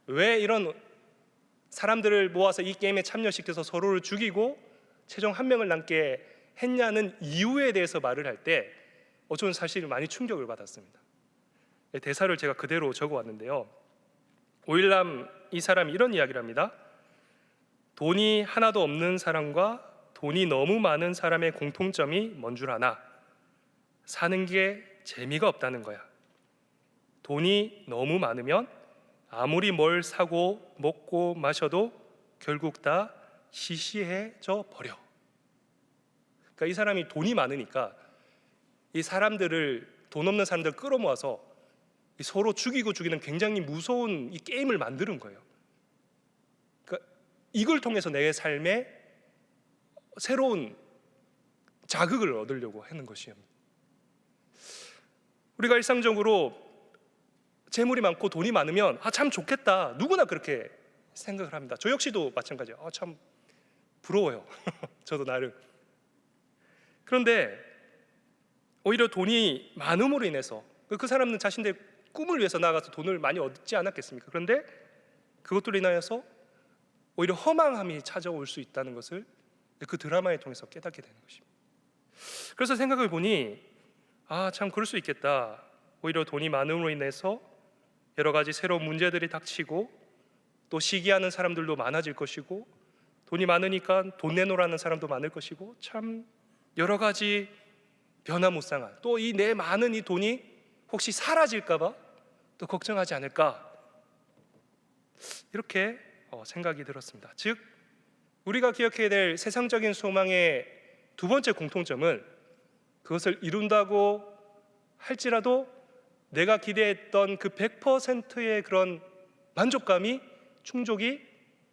왜 이런 사람들을 모아서 이 게임에 참여시켜서 서로를 죽이고 최종 한 명을 남게 했냐는 이유에 대해서 말을 할 때 저는 사실 많이 충격을 받았습니다. 대사를 제가 그대로 적어왔는데요. 오일남 이 사람이 이런 이야기를 합니다. 돈이 하나도 없는 사람과 돈이 너무 많은 사람의 공통점이 뭔 줄 아나? 사는 게 재미가 없다는 거야. 돈이 너무 많으면 아무리 뭘 사고 먹고 마셔도 결국 다 시시해져 버려. 그러니까 이 사람이 돈이 많으니까 이 사람들을, 돈 없는 사람들 끌어모아서 서로 죽이고 죽이는 굉장히 무서운 이 게임을 만드는 거예요. 그러니까 이걸 통해서 내 삶에 새로운 자극을 얻으려고 하는 것이에요. 우리가 일상적으로 재물이 많고 돈이 많으면 참 좋겠다, 누구나 그렇게 생각을 합니다. 저 역시도 마찬가지예요. 참 부러워요. 저도 나름. 그런데 오히려 돈이 많음으로 인해서 그 사람은 자신의 꿈을 위해서 나아가서 돈을 많이 얻지 않았겠습니까? 그런데 그것들로 인하여서 오히려 허망함이 찾아올 수 있다는 것을 그 드라마를 통해서 깨닫게 되는 것입니다. 그래서 생각해 보니 참 그럴 수 있겠다. 오히려 돈이 많음으로 인해서 여러 가지 새로운 문제들이 닥치고 또 시기하는 사람들도 많아질 것이고, 돈이 많으니까 돈 내놓으라는 사람도 많을 것이고, 참 여러 가지 변화무쌍한, 또 이 내 많은 이 돈이 혹시 사라질까 봐 또 걱정하지 않을까, 이렇게 생각이 들었습니다. 즉 우리가 기억해야 될 세상적인 소망의 두 번째 공통점은, 그것을 이룬다고 할지라도 내가 기대했던 그 100%의 그런 만족감이 충족이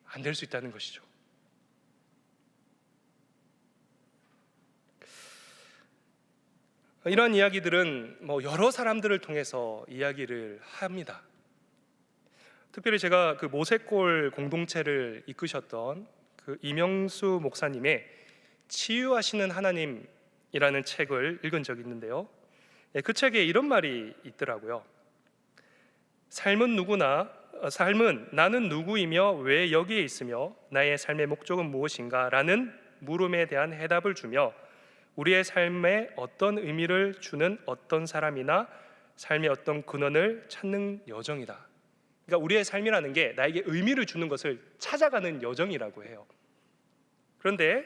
안 될 수 있다는 것이죠. 이런 이야기들은 여러 사람들을 통해서 이야기를 합니다. 특별히 제가 그 모세골 공동체를 이끄셨던 그 이명수 목사님의 치유하시는 하나님이라는 책을 읽은 적이 있는데요, 그 책에 이런 말이 있더라고요. 삶은 나는 누구이며 왜 여기에 있으며 나의 삶의 목적은 무엇인가 라는 물음에 대한 해답을 주며 우리의 삶에 어떤 의미를 주는 어떤 사람이나 삶의 어떤 근원을 찾는 여정이다. 그러니까 우리의 삶이라는 게 나에게 의미를 주는 것을 찾아가는 여정이라고 해요. 그런데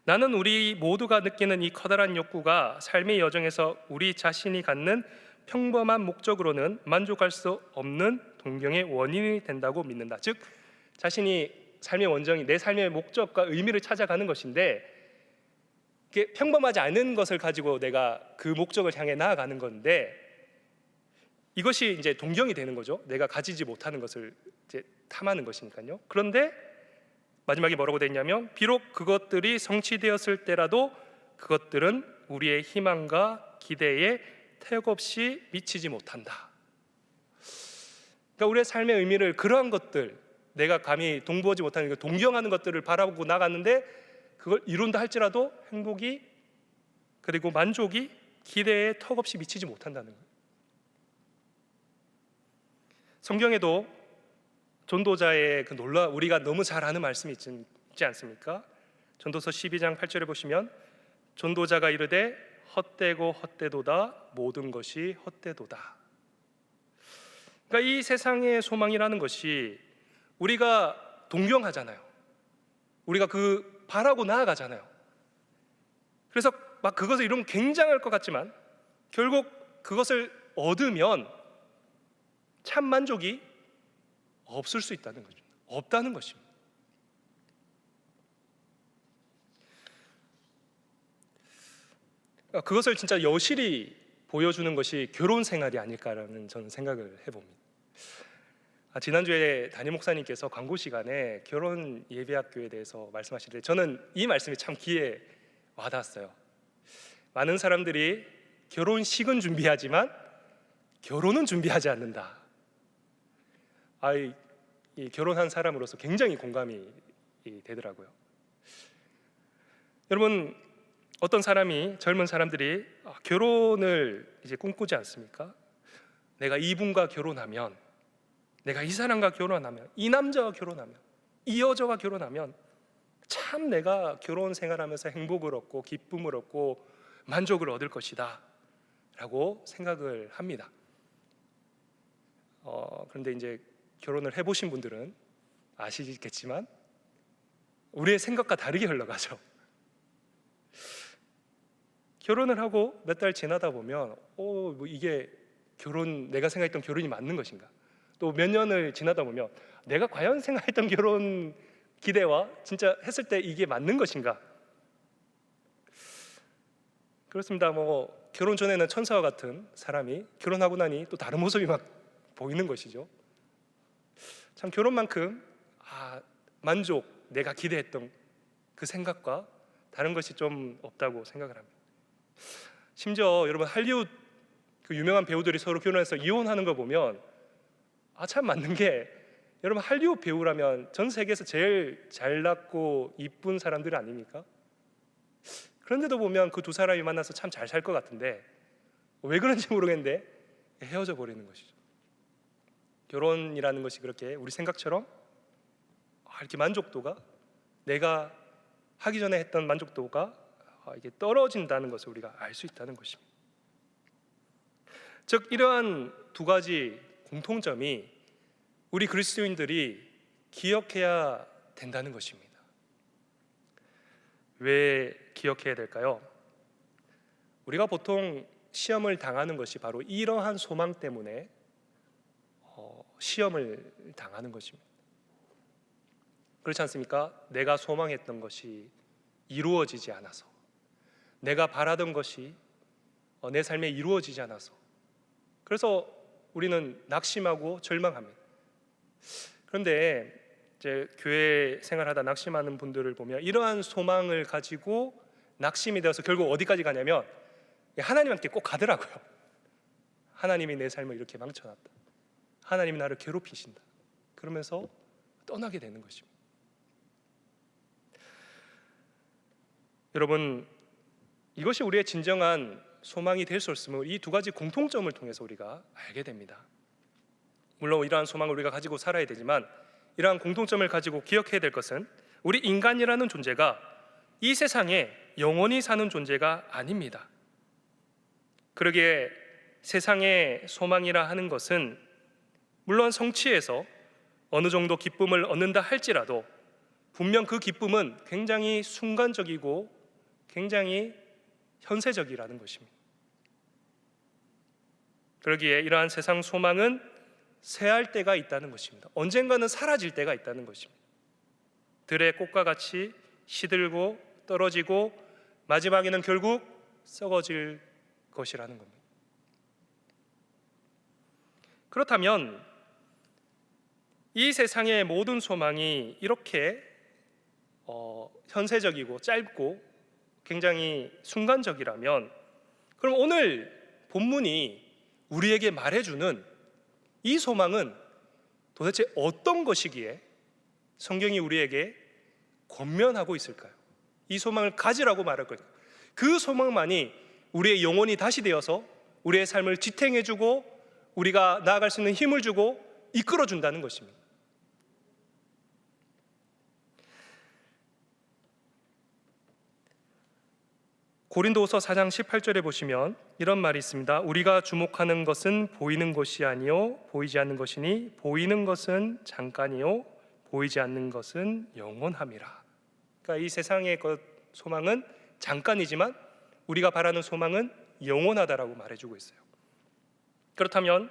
나는 우리 모두가 느끼는 이 커다란 욕구가 삶의 여정에서 우리 자신이 갖는 평범한 목적으로는 만족할 수 없는 동경의 원인이 된다고 믿는다. 즉 자신이 삶의 원정이 내 삶의 목적과 의미를 찾아가는 것인데, 이게 평범하지 않은 것을 가지고 내가 그 목적을 향해 나아가는 건데, 이것이 이제 동경이 되는 거죠. 내가 가지지 못하는 것을 이제 탐하는 것이니까요. 그런데 마지막에 뭐라고 돼 있냐면, 비록 그것들이 성취되었을 때라도 그것들은 우리의 희망과 기대에 태역없이 미치지 못한다. 그러니까 우리의 삶의 의미를, 그러한 것들, 내가 감히 동부하지 못하는 동경하는 것들을 바라보고 나갔는데 그걸 이룬다 할지라도 행복이 그리고 만족이 기대에 턱없이 미치지 못한다는 거예요. 성경에도 전도자의 그 우리가 너무 잘 아는 말씀이 있지 않습니까? 전도서 12장 8절에 보시면 전도자가 이르되 헛되고 헛되도다, 모든 것이 헛되도다. 그러니까 이 세상의 소망이라는 것이 우리가 동경하잖아요. 우리가 그 바라고 나아가잖아요. 그래서 막 그것을 이루면 굉장할 것 같지만 결국 그것을 얻으면 참 만족이 없을 수 있다는 거죠. 없다는 것입니다. 그것을 진짜 여실히 보여주는 것이 결혼 생활이 아닐까라는 저는 생각을 해봅니다. 지난주에 담임 목사님께서 광고 시간에 결혼 예배학교에 대해서 말씀하실 때 저는 이 말씀이 참 귀에 와닿았어요. 많은 사람들이 결혼식은 준비하지만 결혼은 준비하지 않는다. 이 결혼한 사람으로서 굉장히 공감이 되더라고요. 여러분, 어떤 사람이, 젊은 사람들이 결혼을 이제 꿈꾸지 않습니까? 내가 이분과 결혼하면, 내가 이 사람과 결혼하면, 이 남자와 결혼하면, 이 여자와 결혼하면 참 내가 결혼 생활하면서 행복을 얻고 기쁨을 얻고 만족을 얻을 것이다 라고 생각을 합니다. 그런데 이제 결혼을 해보신 분들은 아시겠지만 우리의 생각과 다르게 흘러가죠. 결혼을 하고 몇 달 지나다 보면 이게 내가 생각했던 결혼이 맞는 것인가? 또 몇 년을 지나다 보면 내가 과연 생각했던 결혼 기대와 진짜 했을 때 이게 맞는 것인가? 그렇습니다. 뭐 결혼 전에는 천사와 같은 사람이 결혼하고 나니 또 다른 모습이 막 보이는 것이죠. 참 결혼만큼 만족, 내가 기대했던 그 생각과 다른 것이 좀 없다고 생각을 합니다. 심지어 여러분 할리우드 그 유명한 배우들이 서로 결혼해서 이혼하는 거 보면 참 맞는 게, 여러분 할리우드 배우라면 전 세계에서 제일 잘났고 이쁜 사람들 아닙니까? 그런데도 보면 그 두 사람이 만나서 참 잘 살 것 같은데 왜 그런지 모르겠는데 헤어져 버리는 것이죠. 결혼이라는 것이 그렇게 우리 생각처럼 이렇게 만족도가, 내가 하기 전에 했던 만족도가 이게 떨어진다는 것을 우리가 알 수 있다는 것입니다. 즉 이러한 두 가지 공통점이 우리 그리스도인들이 기억해야 된다는 것입니다. 왜 기억해야 될까요? 우리가 보통 시험을 당하는 것이 바로 이러한 소망 때문에 시험을 당하는 것입니다. 그렇지 않습니까? 내가 소망했던 것이 이루어지지 않아서, 내가 바라던 것이 내 삶에 이루어지지 않아서, 그래서 우리는 낙심하고 절망합니다. 그런데 이제 교회 생활하다 낙심하는 분들을 보면 이러한 소망을 가지고 낙심이 되어서 결국 어디까지 가냐면 하나님한테 꼭 가더라고요. 하나님이 내 삶을 이렇게 망쳐놨다, 하나님이 나를 괴롭히신다, 그러면서 떠나게 되는 것입니다. 여러분, 이것이 우리의 진정한 소망이 될 수 없음을 이 두 가지 공통점을 통해서 우리가 알게 됩니다. 물론 이러한 소망을 우리가 가지고 살아야 되지만 이러한 공통점을 가지고 기억해야 될 것은 우리 인간이라는 존재가 이 세상에 영원히 사는 존재가 아닙니다. 그러기에 세상의 소망이라 하는 것은 물론 성취해서 어느 정도 기쁨을 얻는다 할지라도 분명 그 기쁨은 굉장히 순간적이고 굉장히 현세적이라는 것입니다. 그러기에 이러한 세상 소망은 쇠할 때가 있다는 것입니다. 언젠가는 사라질 때가 있다는 것입니다. 들의 꽃과 같이 시들고 떨어지고 마지막에는 결국 썩어질 것이라는 겁니다. 그렇다면 이 세상의 모든 소망이 이렇게 현세적이고 짧고 굉장히 순간적이라면, 그럼 오늘 본문이 우리에게 말해주는 이 소망은 도대체 어떤 것이기에 성경이 우리에게 권면하고 있을까요? 이 소망을 가지라고 말할 거예요. 그 소망만이 우리의 영혼이 다시 되어서 우리의 삶을 지탱해주고 우리가 나아갈 수 있는 힘을 주고 이끌어준다는 것입니다. 고린도후서 4장 18절에 보시면 이런 말이 있습니다. 우리가 주목하는 것은 보이는 것이 아니요 보이지 않는 것이니 보이는 것은 잠깐이요 보이지 않는 것은 영원함이라. 그러니까 이 세상의 소망은 잠깐이지만 우리가 바라는 소망은 영원하다라고 말해주고 있어요. 그렇다면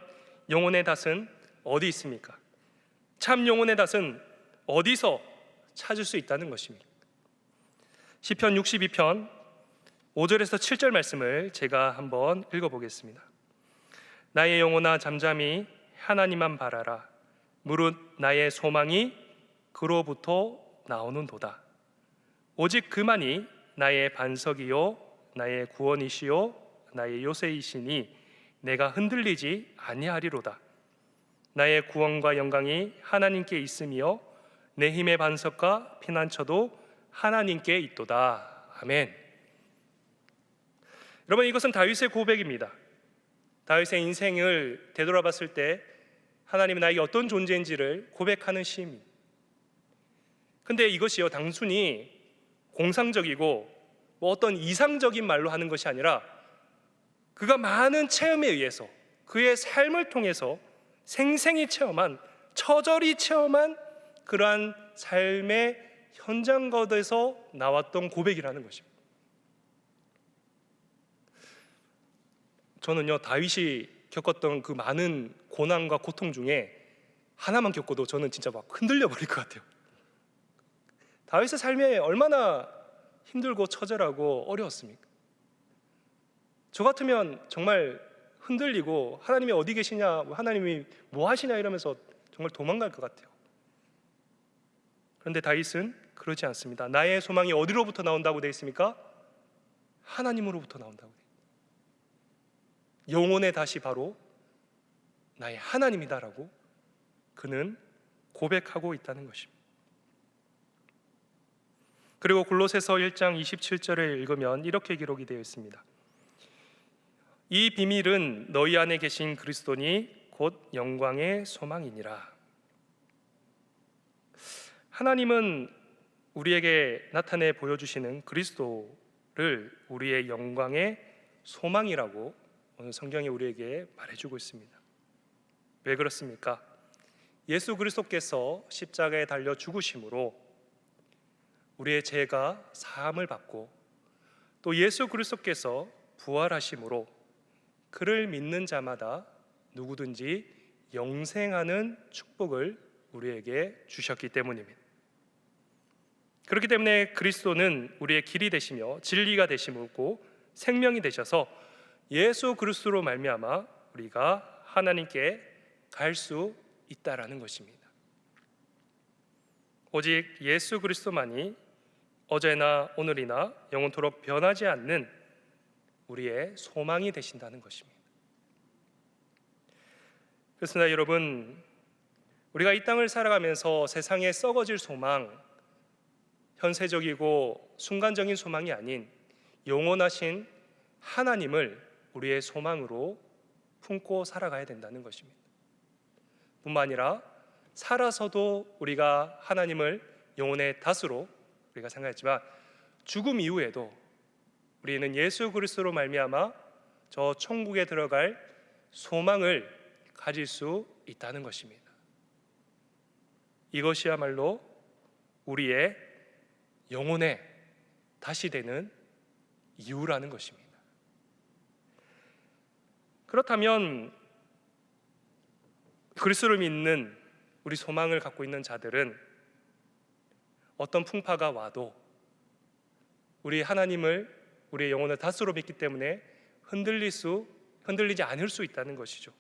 영혼의 닷은 어디 있습니까? 참 영혼의 닷은 어디서 찾을 수 있다는 것입니다. 시편 62편 5절에서 7절 말씀을 제가 한번 읽어보겠습니다. 나의 영혼아 잠잠히 하나님만 바라라. 무릇 나의 소망이 그로부터 나오는도다. 오직 그만이 나의 반석이요 나의 구원이시요 나의 요새이시니 내가 흔들리지 아니하리로다. 나의 구원과 영광이 하나님께 있으며 내 힘의 반석과 피난처도 하나님께 있도다. 아멘. 여러분, 이것은 다윗의 고백입니다. 다윗의 인생을 되돌아봤을 때 하나님은 나에게 어떤 존재인지를 고백하는 시입니다. 근데 이것이요 단순히 공상적이고 어떤 이상적인 말로 하는 것이 아니라 그가 많은 체험에 의해서 그의 삶을 통해서 생생히 체험한, 처절히 체험한 그러한 삶의 현장것에서 나왔던 고백이라는 것입니다. 저는요 다윗이 겪었던 그 많은 고난과 고통 중에 하나만 겪어도 저는 진짜 막 흔들려 버릴 것 같아요. 다윗의 삶이 얼마나 힘들고 처절하고 어려웠습니까? 저 같으면 정말 흔들리고 하나님이 어디 계시냐, 하나님이 뭐 하시냐 이러면서 정말 도망갈 것 같아요. 그런데 다윗은 그러지 않습니다. 나의 소망이 어디로부터 나온다고 되어 있습니까? 하나님으로부터 나온다고 되어 있습니다. 영혼의 다시 바로 나의 하나님이다라고 그는 고백하고 있다는 것입니다. 그리고 골로새서 1장 27절을 읽으면 이렇게 기록이 되어 있습니다. 이 비밀은 너희 안에 계신 그리스도니 곧 영광의 소망이니라. 하나님은 우리에게 나타내 보여주시는 그리스도를 우리의 영광의 소망이라고 오늘 성경이 우리에게 말해주고 있습니다. 왜 그렇습니까? 예수 그리스도께서 십자가에 달려 죽으심으로 우리의 죄가 사함을 받고 또 예수 그리스도께서 부활하심으로 그를 믿는 자마다 누구든지 영생하는 축복을 우리에게 주셨기 때문입니다. 그렇기 때문에 그리스도는 우리의 길이 되시며 진리가 되시고 생명이 되셔서 예수 그리스도로 말미암아 우리가 하나님께 갈 수 있다라는 것입니다. 오직 예수 그리스도만이 어제나 오늘이나 영원토록 변하지 않는 우리의 소망이 되신다는 것입니다. 그렇습니다. 여러분, 우리가 이 땅을 살아가면서 세상에 썩어질 소망, 현세적이고 순간적인 소망이 아닌 영원하신 하나님을 우리의 소망으로 품고 살아가야 된다는 것입니다. 뿐만 아니라 살아서도 우리가 하나님을 영혼의 닷으로 우리가 생각했지만 죽음 이후에도 우리는 예수 그리스도로 말미암아 저 천국에 들어갈 소망을 가질 수 있다는 것입니다. 이것이야말로 우리의 영혼의 다시 되는 이유라는 것입니다. 그렇다면 그리스도를 믿는 우리 소망을 갖고 있는 자들은 어떤 풍파가 와도 우리 하나님을 우리의 영혼을 닷으로 믿기 때문에 흔들리지 않을 수 있다는 것이죠.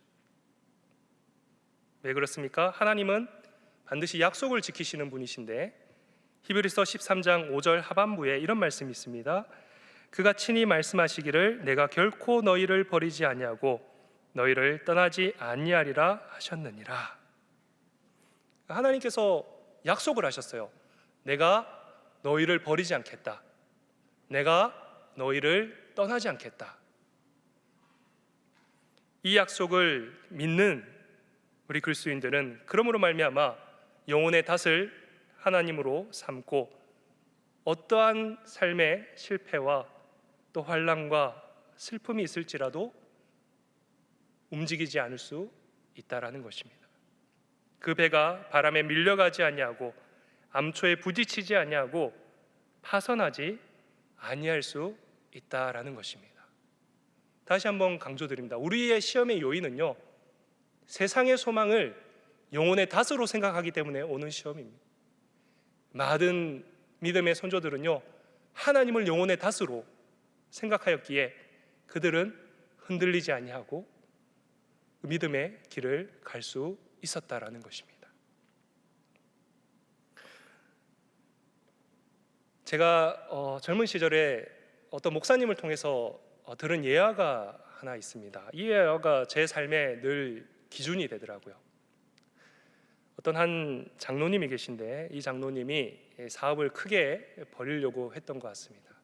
왜 그렇습니까? 하나님은 반드시 약속을 지키시는 분이신데 히브리서 13장 5절 하반부에 이런 말씀이 있습니다. 그가 친히 말씀하시기를 내가 결코 너희를 버리지 아니하고 너희를 떠나지 아니하리라 하셨느니라. 하나님께서 약속을 하셨어요. 내가 너희를 버리지 않겠다. 내가 너희를 떠나지 않겠다. 이 약속을 믿는 우리 그리스도인들은 그러므로 말미암아 영혼의 닷을 하나님으로 삼고 어떠한 삶의 실패와 또 환난과 슬픔이 있을지라도 움직이지 않을 수 있다라는 것입니다. 그 배가 바람에 밀려가지 아니하고 암초에 부딪히지 아니하고 파선하지 아니할 수 있다라는 것입니다. 다시 한번 강조드립니다. 우리의 시험의 요인은요, 세상의 소망을 영혼의 닷으로 생각하기 때문에 오는 시험입니다. 많은 믿음의 선조들은요, 하나님을 영혼의 닷으로 생각하였기에 그들은 흔들리지 아니하고 믿음의 길을 갈 수 있었다라는 것입니다. 제가 젊은 시절에 어떤 목사님을 통해서 들은 예화가 하나 있습니다. 이 예화가 제 삶의 늘 기준이 되더라고요. 어떤 한 장로님이 계신데 이 장로님이 사업을 크게 벌이려고 했던 것 같습니다.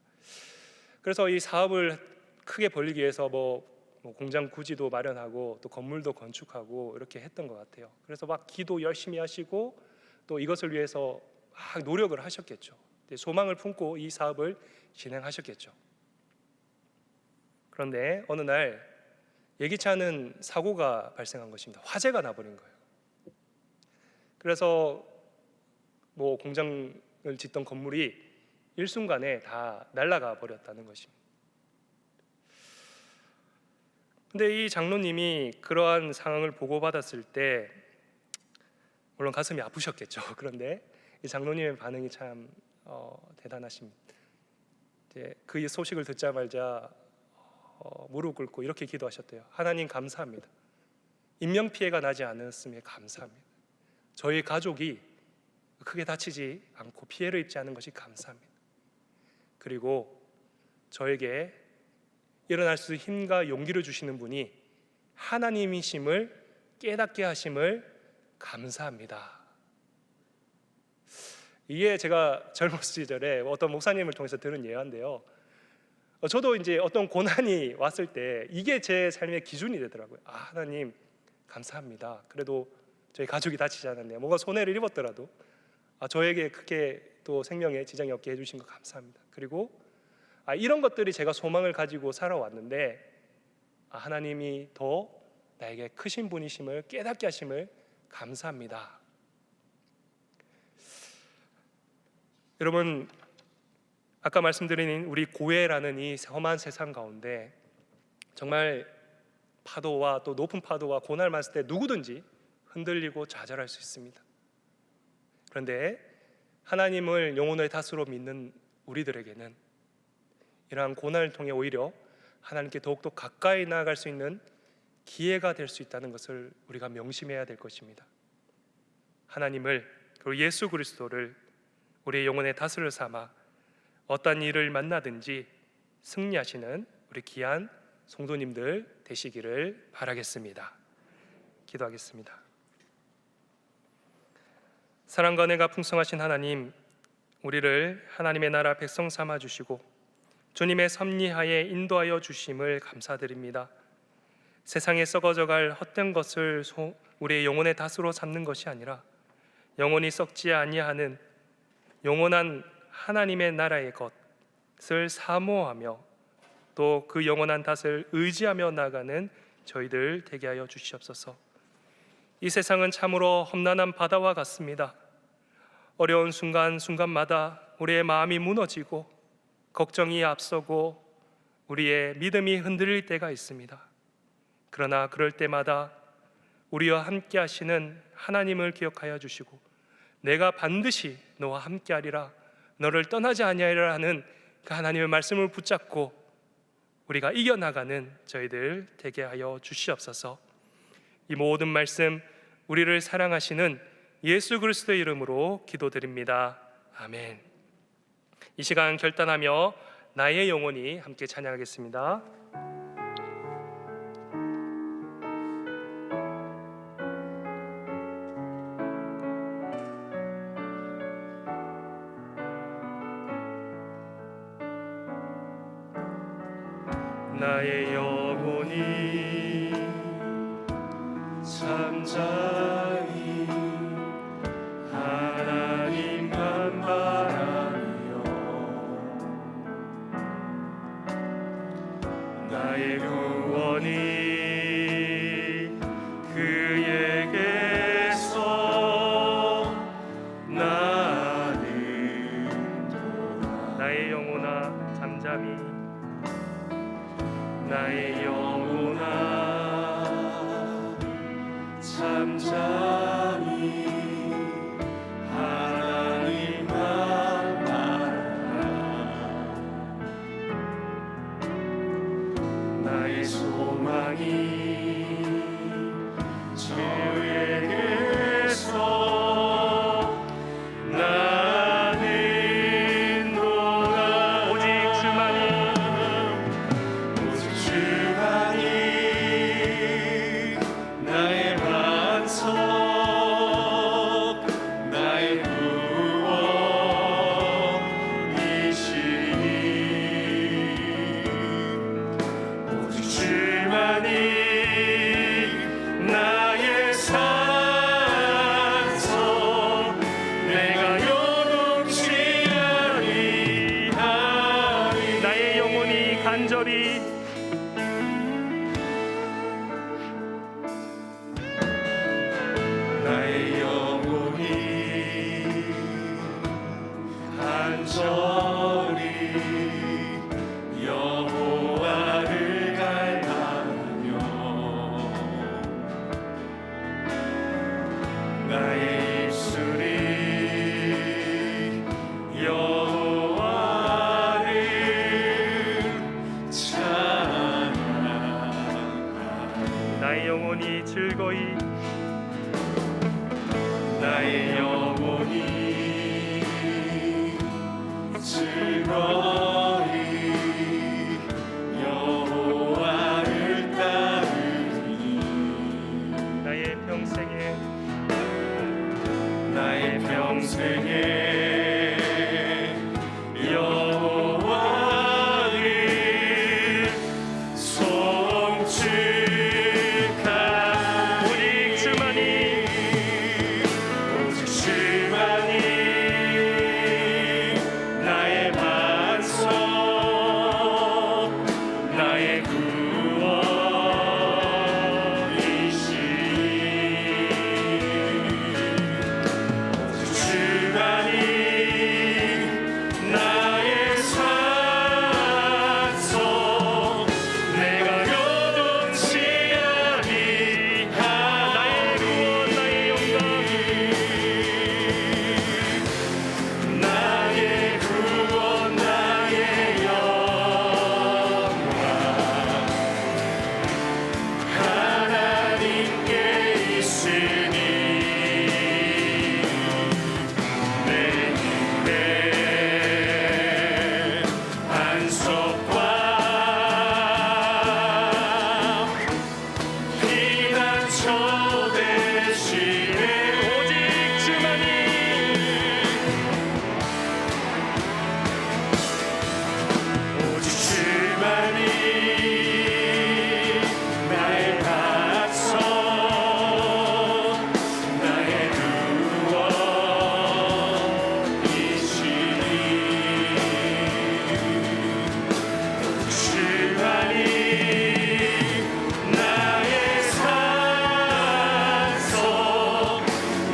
그래서 이 사업을 크게 벌이기 위해서 뭐 공장 구지도 마련하고 또 건물도 건축하고 이렇게 했던 것 같아요. 그래서 막 기도 열심히 하시고 또 이것을 위해서 막 노력을 하셨겠죠. 소망을 품고 이 사업을 진행하셨겠죠. 그런데 어느 날 예기치 않은 사고가 발생한 것입니다. 화재가 나버린 거예요. 그래서 뭐 공장을 짓던 건물이 일순간에 다 날아가 버렸다는 것입니다. 근데 이 장로님이 그러한 상황을 보고받았을 때 물론 가슴이 아프셨겠죠. 그런데 이 장로님의 반응이 참 대단하십니다. 이제 그 소식을 듣자마자 무릎 꿇고 이렇게 기도하셨대요. 하나님 감사합니다. 인명피해가 나지 않았음에 감사합니다. 저희 가족이 크게 다치지 않고 피해를 입지 않은 것이 감사합니다. 그리고 저에게 일어날 수 있는 힘과 용기를 주시는 분이 하나님이심을 깨닫게 하심을 감사합니다. 이게 제가 젊은 시절에 어떤 목사님을 통해서 들은 예화인데요. 저도 이제 어떤 고난이 왔을 때 이게 제 삶의 기준이 되더라고요. 하나님 감사합니다. 그래도 저희 가족이 다치지 않았네요. 뭔가 손해를 입었더라도 저에게 크게 또 생명에 지장이 없게 해주신 거 감사합니다. 그리고 이런 것들이 제가 소망을 가지고 살아왔는데 하나님이 더 나에게 크신 분이심을 깨닫게 하심을 감사합니다. 여러분, 아까 말씀드린 우리 고해라는 이 험한 세상 가운데 정말 파도와 또 높은 파도와 고난을 맞을 때 누구든지 흔들리고 좌절할 수 있습니다. 그런데 하나님을 영혼의 탓으로 믿는 우리들에게는 이러한 고난을 통해 오히려 하나님께 더욱더 가까이 나아갈 수 있는 기회가 될 수 있다는 것을 우리가 명심해야 될 것입니다. 하나님을 그리고 예수 그리스도를 우리의 영혼의 다스를 삼아 어떤 일을 만나든지 승리하시는 우리 귀한 성도님들 되시기를 바라겠습니다. 기도하겠습니다. 사랑과 은혜가 풍성하신 하나님, 우리를 하나님의 나라 백성 삼아 주시고 주님의 섭리하에 인도하여 주심을 감사드립니다. 세상에 썩어져갈 헛된 것을 우리의 영혼의 닷으로 삼는 것이 아니라 영원히 썩지 아니하는 영원한 하나님의 나라의 것을 사모하며 또 그 영원한 닷을 의지하며 나가는 저희들 되게 하여 주시옵소서. 이 세상은 참으로 험난한 바다와 같습니다. 어려운 순간순간마다 우리의 마음이 무너지고 걱정이 앞서고 우리의 믿음이 흔들릴 때가 있습니다. 그러나 그럴 때마다 우리와 함께 하시는 하나님을 기억하여 주시고 내가 반드시 너와 함께 하리라, 너를 떠나지 아니하리라 하는 그 하나님의 말씀을 붙잡고 우리가 이겨나가는 저희들 되게 하여 주시옵소서. 이 모든 말씀 우리를 사랑하시는 예수 그리스도의 이름으로 기도드립니다. 아멘. 이 시간 결단하며 나의 영혼이 함께 찬양하겠습니다. 나의 영혼이 잠잠히 하나님만 바라며 나의 구원이 그에게서 나는도다. 나의 영혼아 잠잠히, 나의 영혼아 잠잠히 하나님만 바라라. 나의 소망이 주에게서 나는도다. 오직 주만이 나의 반석, 나의 구원이시니 오직 주만이 나의 산성, 내가 요동치 아니하리. 나의 영혼이 간절히 나의 영혼이 간절히 여호와를 갈망하며 나의 입술이 여호와를 찬양하리. 너희 여호와를 따르니 나의 평생에 여호와를 송축하리 오직 주만이 나의 반석 나의 구원이시니 나의 산소 내가 요동치하리 나의 구원 나의 영광 나의 구원 나의 영광 하나님께 있으니 내 힘의 반석과 피난처 되시네 오직 주만이 오직 주만이 나의 반석 나의 구원이시니 주만이 나의 산소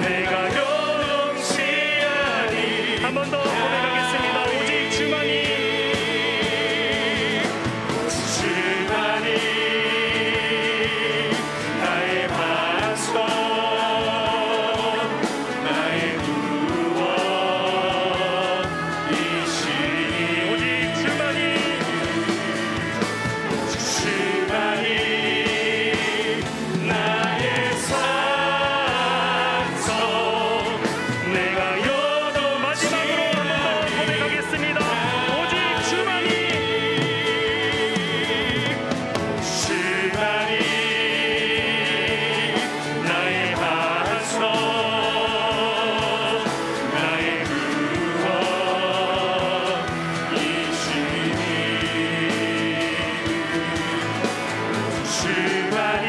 내가 요동치하리 한 번 더 고백하겠습니다. 오직 주만이 주만이 나의 반석 나의 구원이시니 오직 주만이 주만이 나의 산석 내가 마지막으로 한 번 더 고백하겠습니다. 오직 주만이 주만이 나의 반석 나의 구원이시니 주만이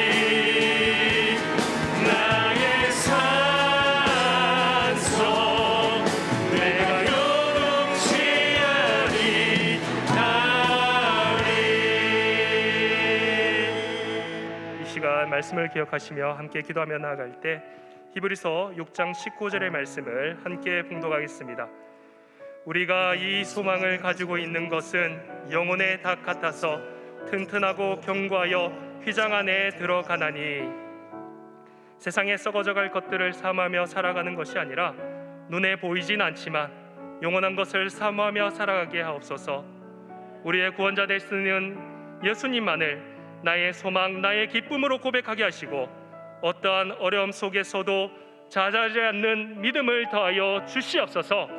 나의 산석 내가 요동치하리 이 시간 말씀을 기억하시며 함께 기도하며 나아갈 때 히브리서 6장 19절의 말씀을 함께 봉독하겠습니다. 우리가 이 소망을 가지고 있는 것은 영혼의 닭 같아서 튼튼하고 견고하여 휘장 안에 들어가나니 세상에 썩어져갈 것들을 사모하며 살아가는 것이 아니라 눈에 보이진 않지만 영원한 것을 사모하며 살아가게 하옵소서. 우리의 구원자 되시는 예수님만을 나의 소망 나의 기쁨으로 고백하게 하시고 어떠한 어려움 속에서도 자잘하지 않는 믿음을 더하여 주시옵소서.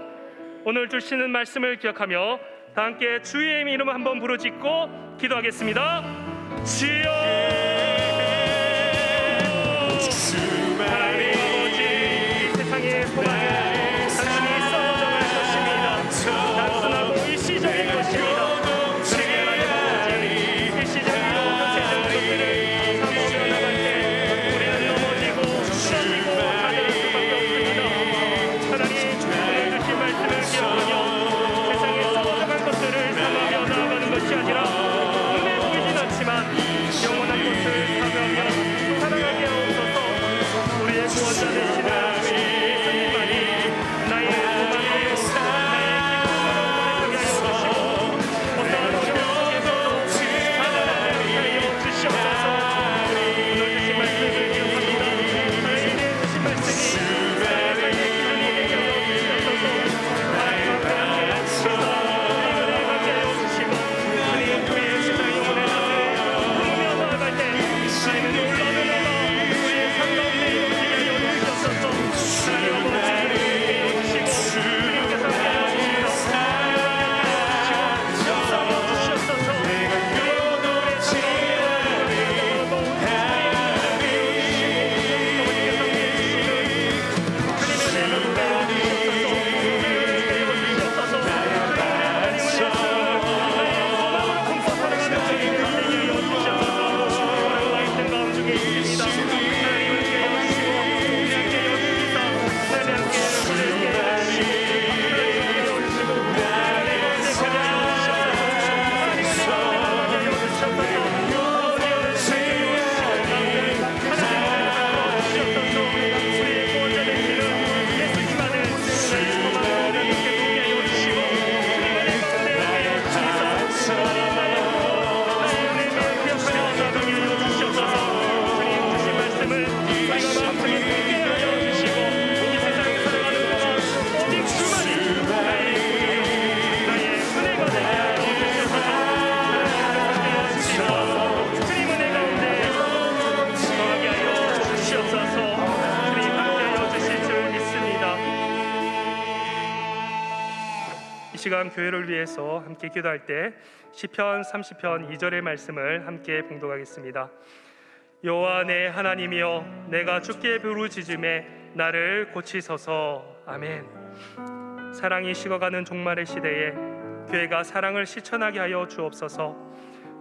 오늘 주시는 말씀을 기억하며 다 함께 주의 이름을 한번 부르짖고 기도하겠습니다. 주여 하나님 아버지 세상의 소망은 단순히 썩어져갈 것입니다. 단순하고 일시적인 것입니다. 그러기에 하나님 아버지 일시적이고 현세적인 것들을 사모하며 나갈 때 우리는 넘어지고 쓰러지고 다녀올 수밖에 없습니다. 하나님 오늘 주신 말씀을 기억하며 세상에 썩어져갈 것들을 사모하며 나아가는 것이 아니라 눈에 보이진 않지만 영원한 것을 사모하며 살아가게 하옵소서. 우리의 이 시간 교회를 위해서 함께 기도할 때 시편 30편 2절의 말씀을 함께 봉독하겠습니다. 여호와 내 하나님이여, 내가 주께 부르짖음에 나를 고치소서. 아멘. 사랑이 식어가는 종말의 시대에 교회가 사랑을 실천하게 하여 주옵소서.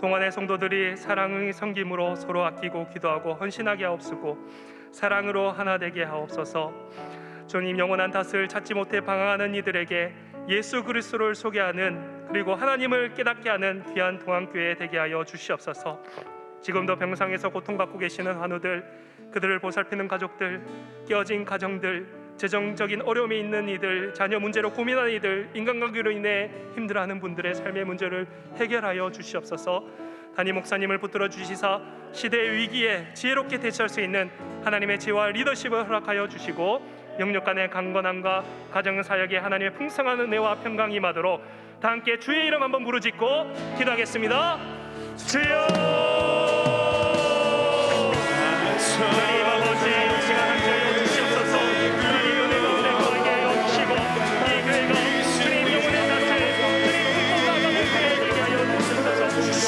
동안의 성도들이 사랑의 섬김으로 서로 아끼고 기도하고 헌신하게 하옵소고, 사랑으로 하나 되게 하옵소서. 주님, 영원한 탓을 찾지 못해 방황하는 이들에게 예수 그리스도를 소개하는, 그리고 하나님을 깨닫게 하는 귀한 동안교회 되게 하여 주시옵소서. 지금도 병상에서 고통받고 계시는 환우들, 그들을 보살피는 가족들, 깨어진 가정들, 재정적인 어려움이 있는 이들, 자녀 문제로 고민하는 이들, 인간관계로 인해 힘들어하는 분들의 삶의 문제를 해결하여 주시옵소서. 담임 목사님을 붙들어 주시사 시대의 위기에 지혜롭게 대처할 수 있는 하나님의 지혜와 리더십을 허락하여 주시고, 영육 간의 강건함과 가정 사역에 하나님의 풍성한 은혜와 평강이 임하도록 다 함께 주의 이름 한번 부르짖고 기도하겠습니다. 주여! 하나님 아버지, 이 시간 함께 주시옵소서. 하나님 은혜가 은혜하게 하여 주시고, 이 교회가 주님 영혼의 탓을 주님 풍성하게 되게 하여 주시옵소서.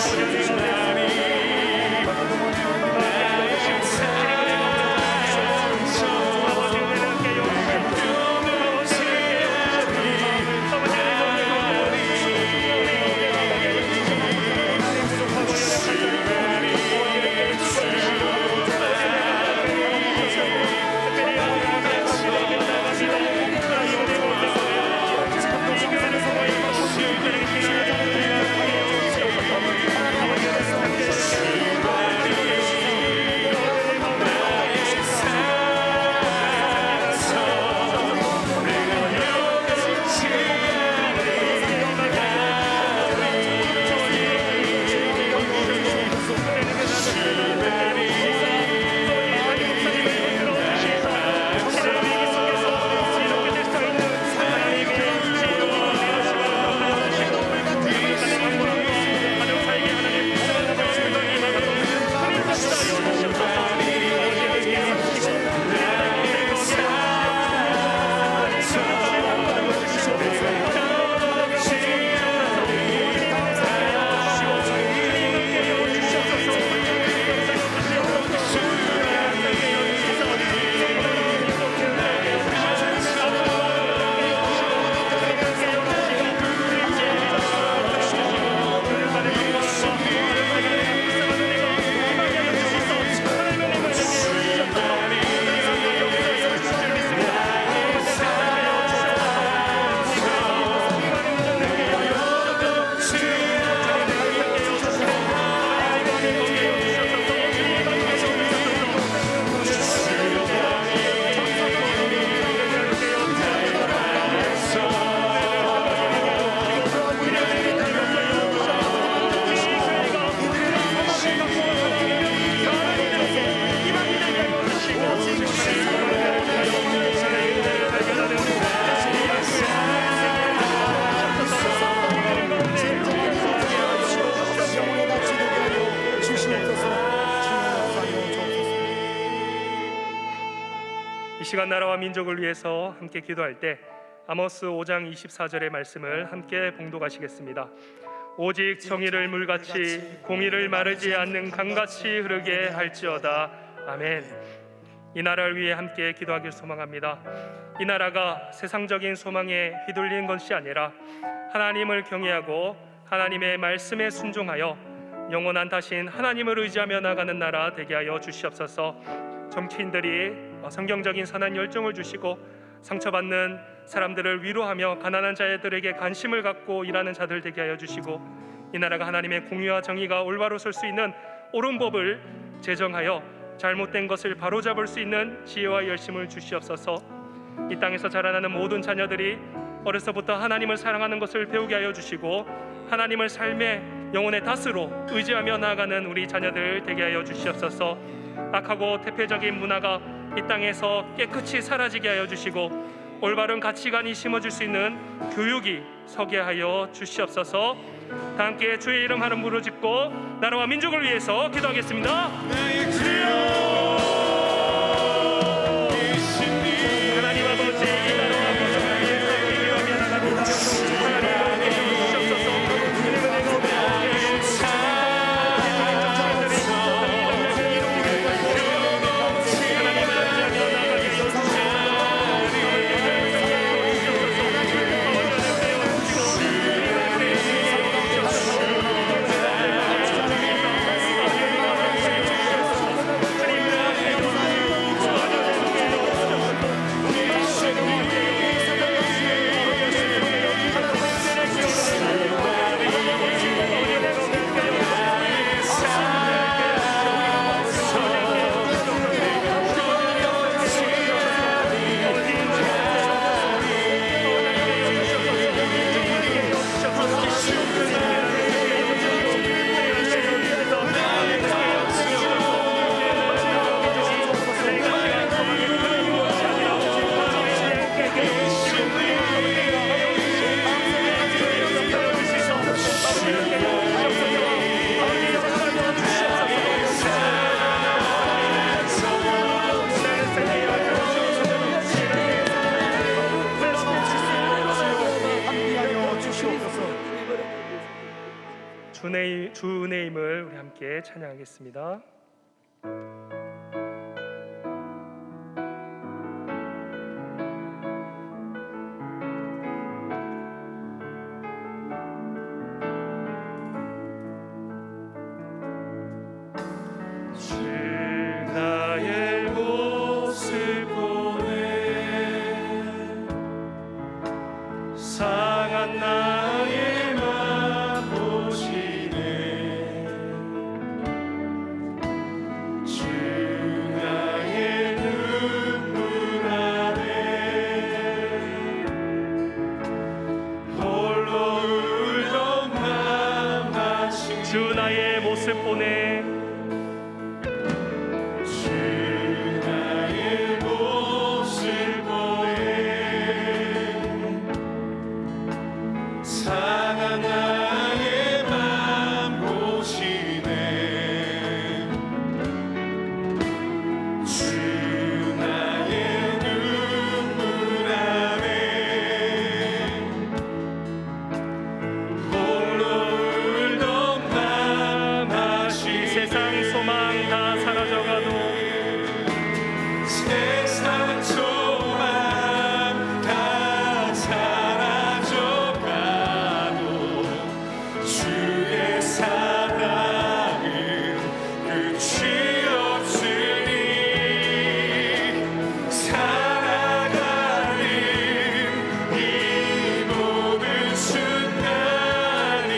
이 시간 나라와 민족을 위해서 함께 기도할 때 아모스 5장 24절의 말씀을 함께 봉독하시겠습니다. 오직 정의를 물같이 공의를 마르지 않는 강같이 흐르게 할지어다. 아멘. 이 나라를 위해 함께 기도하길 소망합니다. 이 나라가 세상적인 소망에 휘둘리는 것이 아니라 하나님을 경외하고 하나님의 말씀에 순종하여 영원한 다신 하나님을 의지하며 나가는 나라 되게 하여 주시옵소서. 정치인들이 성경적인 선한 열정을 주시고 상처받는 사람들을 위로하며 가난한 자들에게 관심을 갖고 일하는 자들 되게 하여 주시고, 이 나라가 하나님의 공의와 정의가 올바로 설 수 있는 옳은 법을 제정하여 잘못된 것을 바로잡을 수 있는 지혜와 열심을 주시옵소서. 이 땅에서 자라나는 모든 자녀들이 어려서부터 하나님을 사랑하는 것을 배우게 하여 주시고, 하나님을 삶의 영혼의 닷으로 의지하며 나아가는 우리 자녀들 되게 하여 주시옵소서. 악하고 태폐적인 문화가 이 땅에서 깨끗이 사라지게 하여 주시고, 올바른 가치관이 심어질 수 있는 교육이 서게 하여 주시옵소서. 다 함께 주의 이름 하는 부르짖고 나라와 민족을 위해서 기도하겠습니다. 하나님 아버지, 이 나라와 민족을 위해서 기도하며 나갑니다. 하나님 주네임을 우리 함께 찬양하겠습니다. 주 나의 모습 보네 상한 나의 맘 보시네 주 나의 눈물 아래 홀로 울던 맘 하시네 주 나의 모습 보네 상한 나의 맘 보시네 주 나의 눈물 아래 홀로 울던 맘 하시네 세상 소망 다 사라져가도 세상 소망 다 사라져가도 주의 사랑은 끝이 없으니 살아가는 이 모든 순간이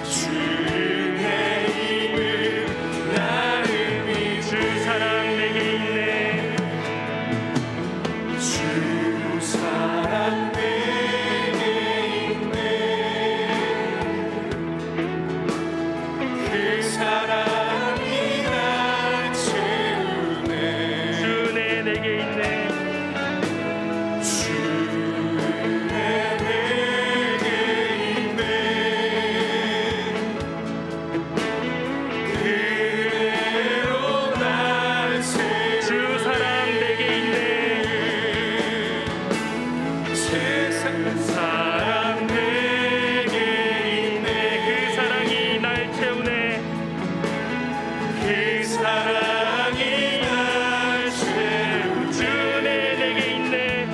주의 힘을 나를 믿는 주 사랑 내게 있네 주 사랑 내게 있네 그 사랑이 날 채우네 주네 내게 있네 주내 내게 있네 그대로 날 세우네 주 사랑 내게 있네 세상 사랑 내게 있네 그 사랑이 날 채우네 그 사랑이 날 채우네 주네 내게 있네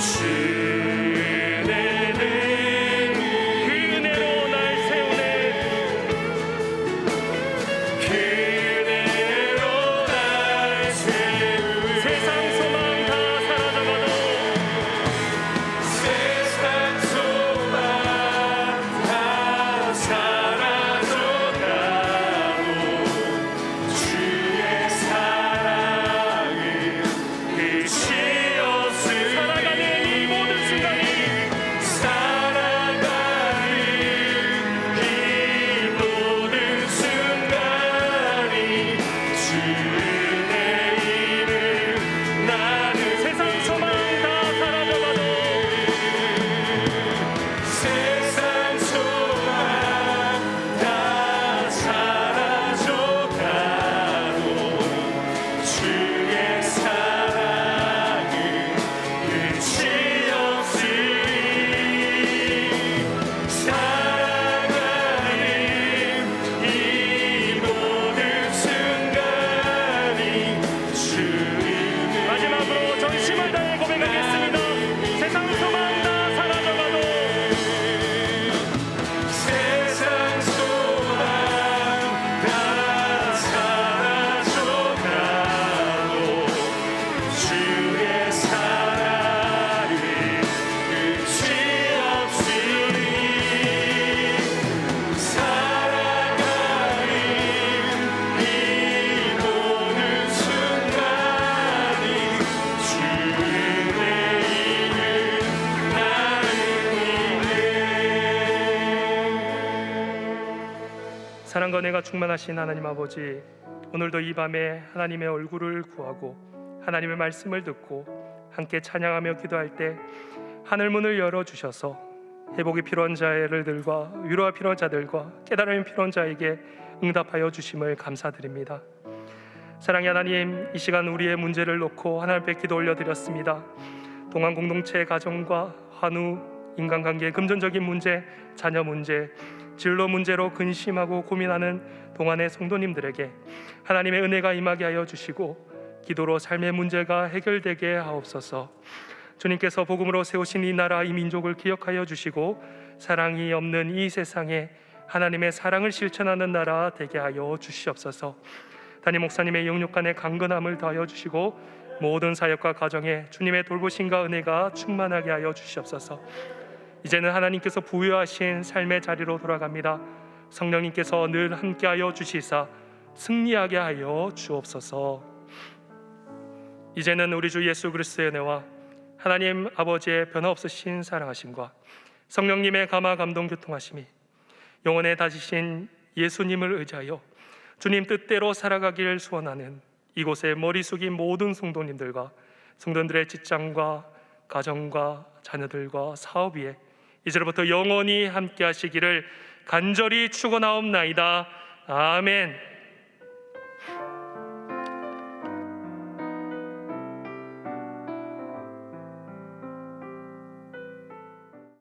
주내 내게 그네로 날 세우네 그대로 날 세우네 세상 소망 다 사라져가도 세상 소망 다 사라져가도 주의 사랑은 끝이 없으니 살아가는 이 모든 순간이 살아가는 이 모든 순간이 주의 이름 나는 세상 소망 다 사라져가도 세상 소망 다 사라져가도 주의 사랑은 끝이 없으니 살아가는 이 모든 순간이 주의 마지막으로 전심을 다해 고백하겠습니다. 세상 소망 다 사라져가도 세상 소망 다 사라져가도 주의 사랑은 끝이 없으니 살아가는 이 모든 순간이 주의 이름 나를 믿네 사랑과 은혜가 충만하신 하나님 아버지, 오늘도 이 밤에 하나님의 얼굴을 구하고 하나님의 말씀을 듣고 함께 찬양하며 기도할 때 하늘 문을 열어주셔서 회복이 필요한 자들과 위로가 필요한 자들과 깨달음이 필요한 자에게 응답하여 주심을 감사드립니다. 사랑의 하나님, 이 시간 우리의 문제를 놓고 하나님께 기도 올려드렸습니다. 동안 공동체 가정과 한우 인간관계의 금전적인 문제, 자녀 문제, 진로 문제로 근심하고 고민하는 동안의 성도님들에게 하나님의 은혜가 임하게 하여 주시고 기도로 삶의 문제가 해결되게 하옵소서. 주님께서 복음으로 세우신 이 나라, 이 민족을 기억하여 주시고 사랑이 없는 이 세상에 하나님의 사랑을 실천하는 나라 되게 하여 주시옵소서. 담임 목사님의 영육간의 강건함을 더하여 주시고 모든 사역과 가정에 주님의 돌보심과 은혜가 충만하게 하여 주시옵소서. 이제는 하나님께서 부여하신 삶의 자리로 돌아갑니다. 성령님께서 늘 함께하여 주시사 승리하게 하여 주옵소서. 이제는 우리 주 예수 그리스도의 은혜와 하나님 아버지의 변화없으신 사랑하심과 성령님의 감화 감동 교통하심이 영혼에 다지신 예수님을 의지하여 주님 뜻대로 살아가기를 소원하는 이곳에 머리 숙인 모든 성도님들과 성도들의 직장과 가정과 자녀들과 사업 위에 이제로부터 영원히 함께 하시기를 간절히 축원하옵나이다. 아멘.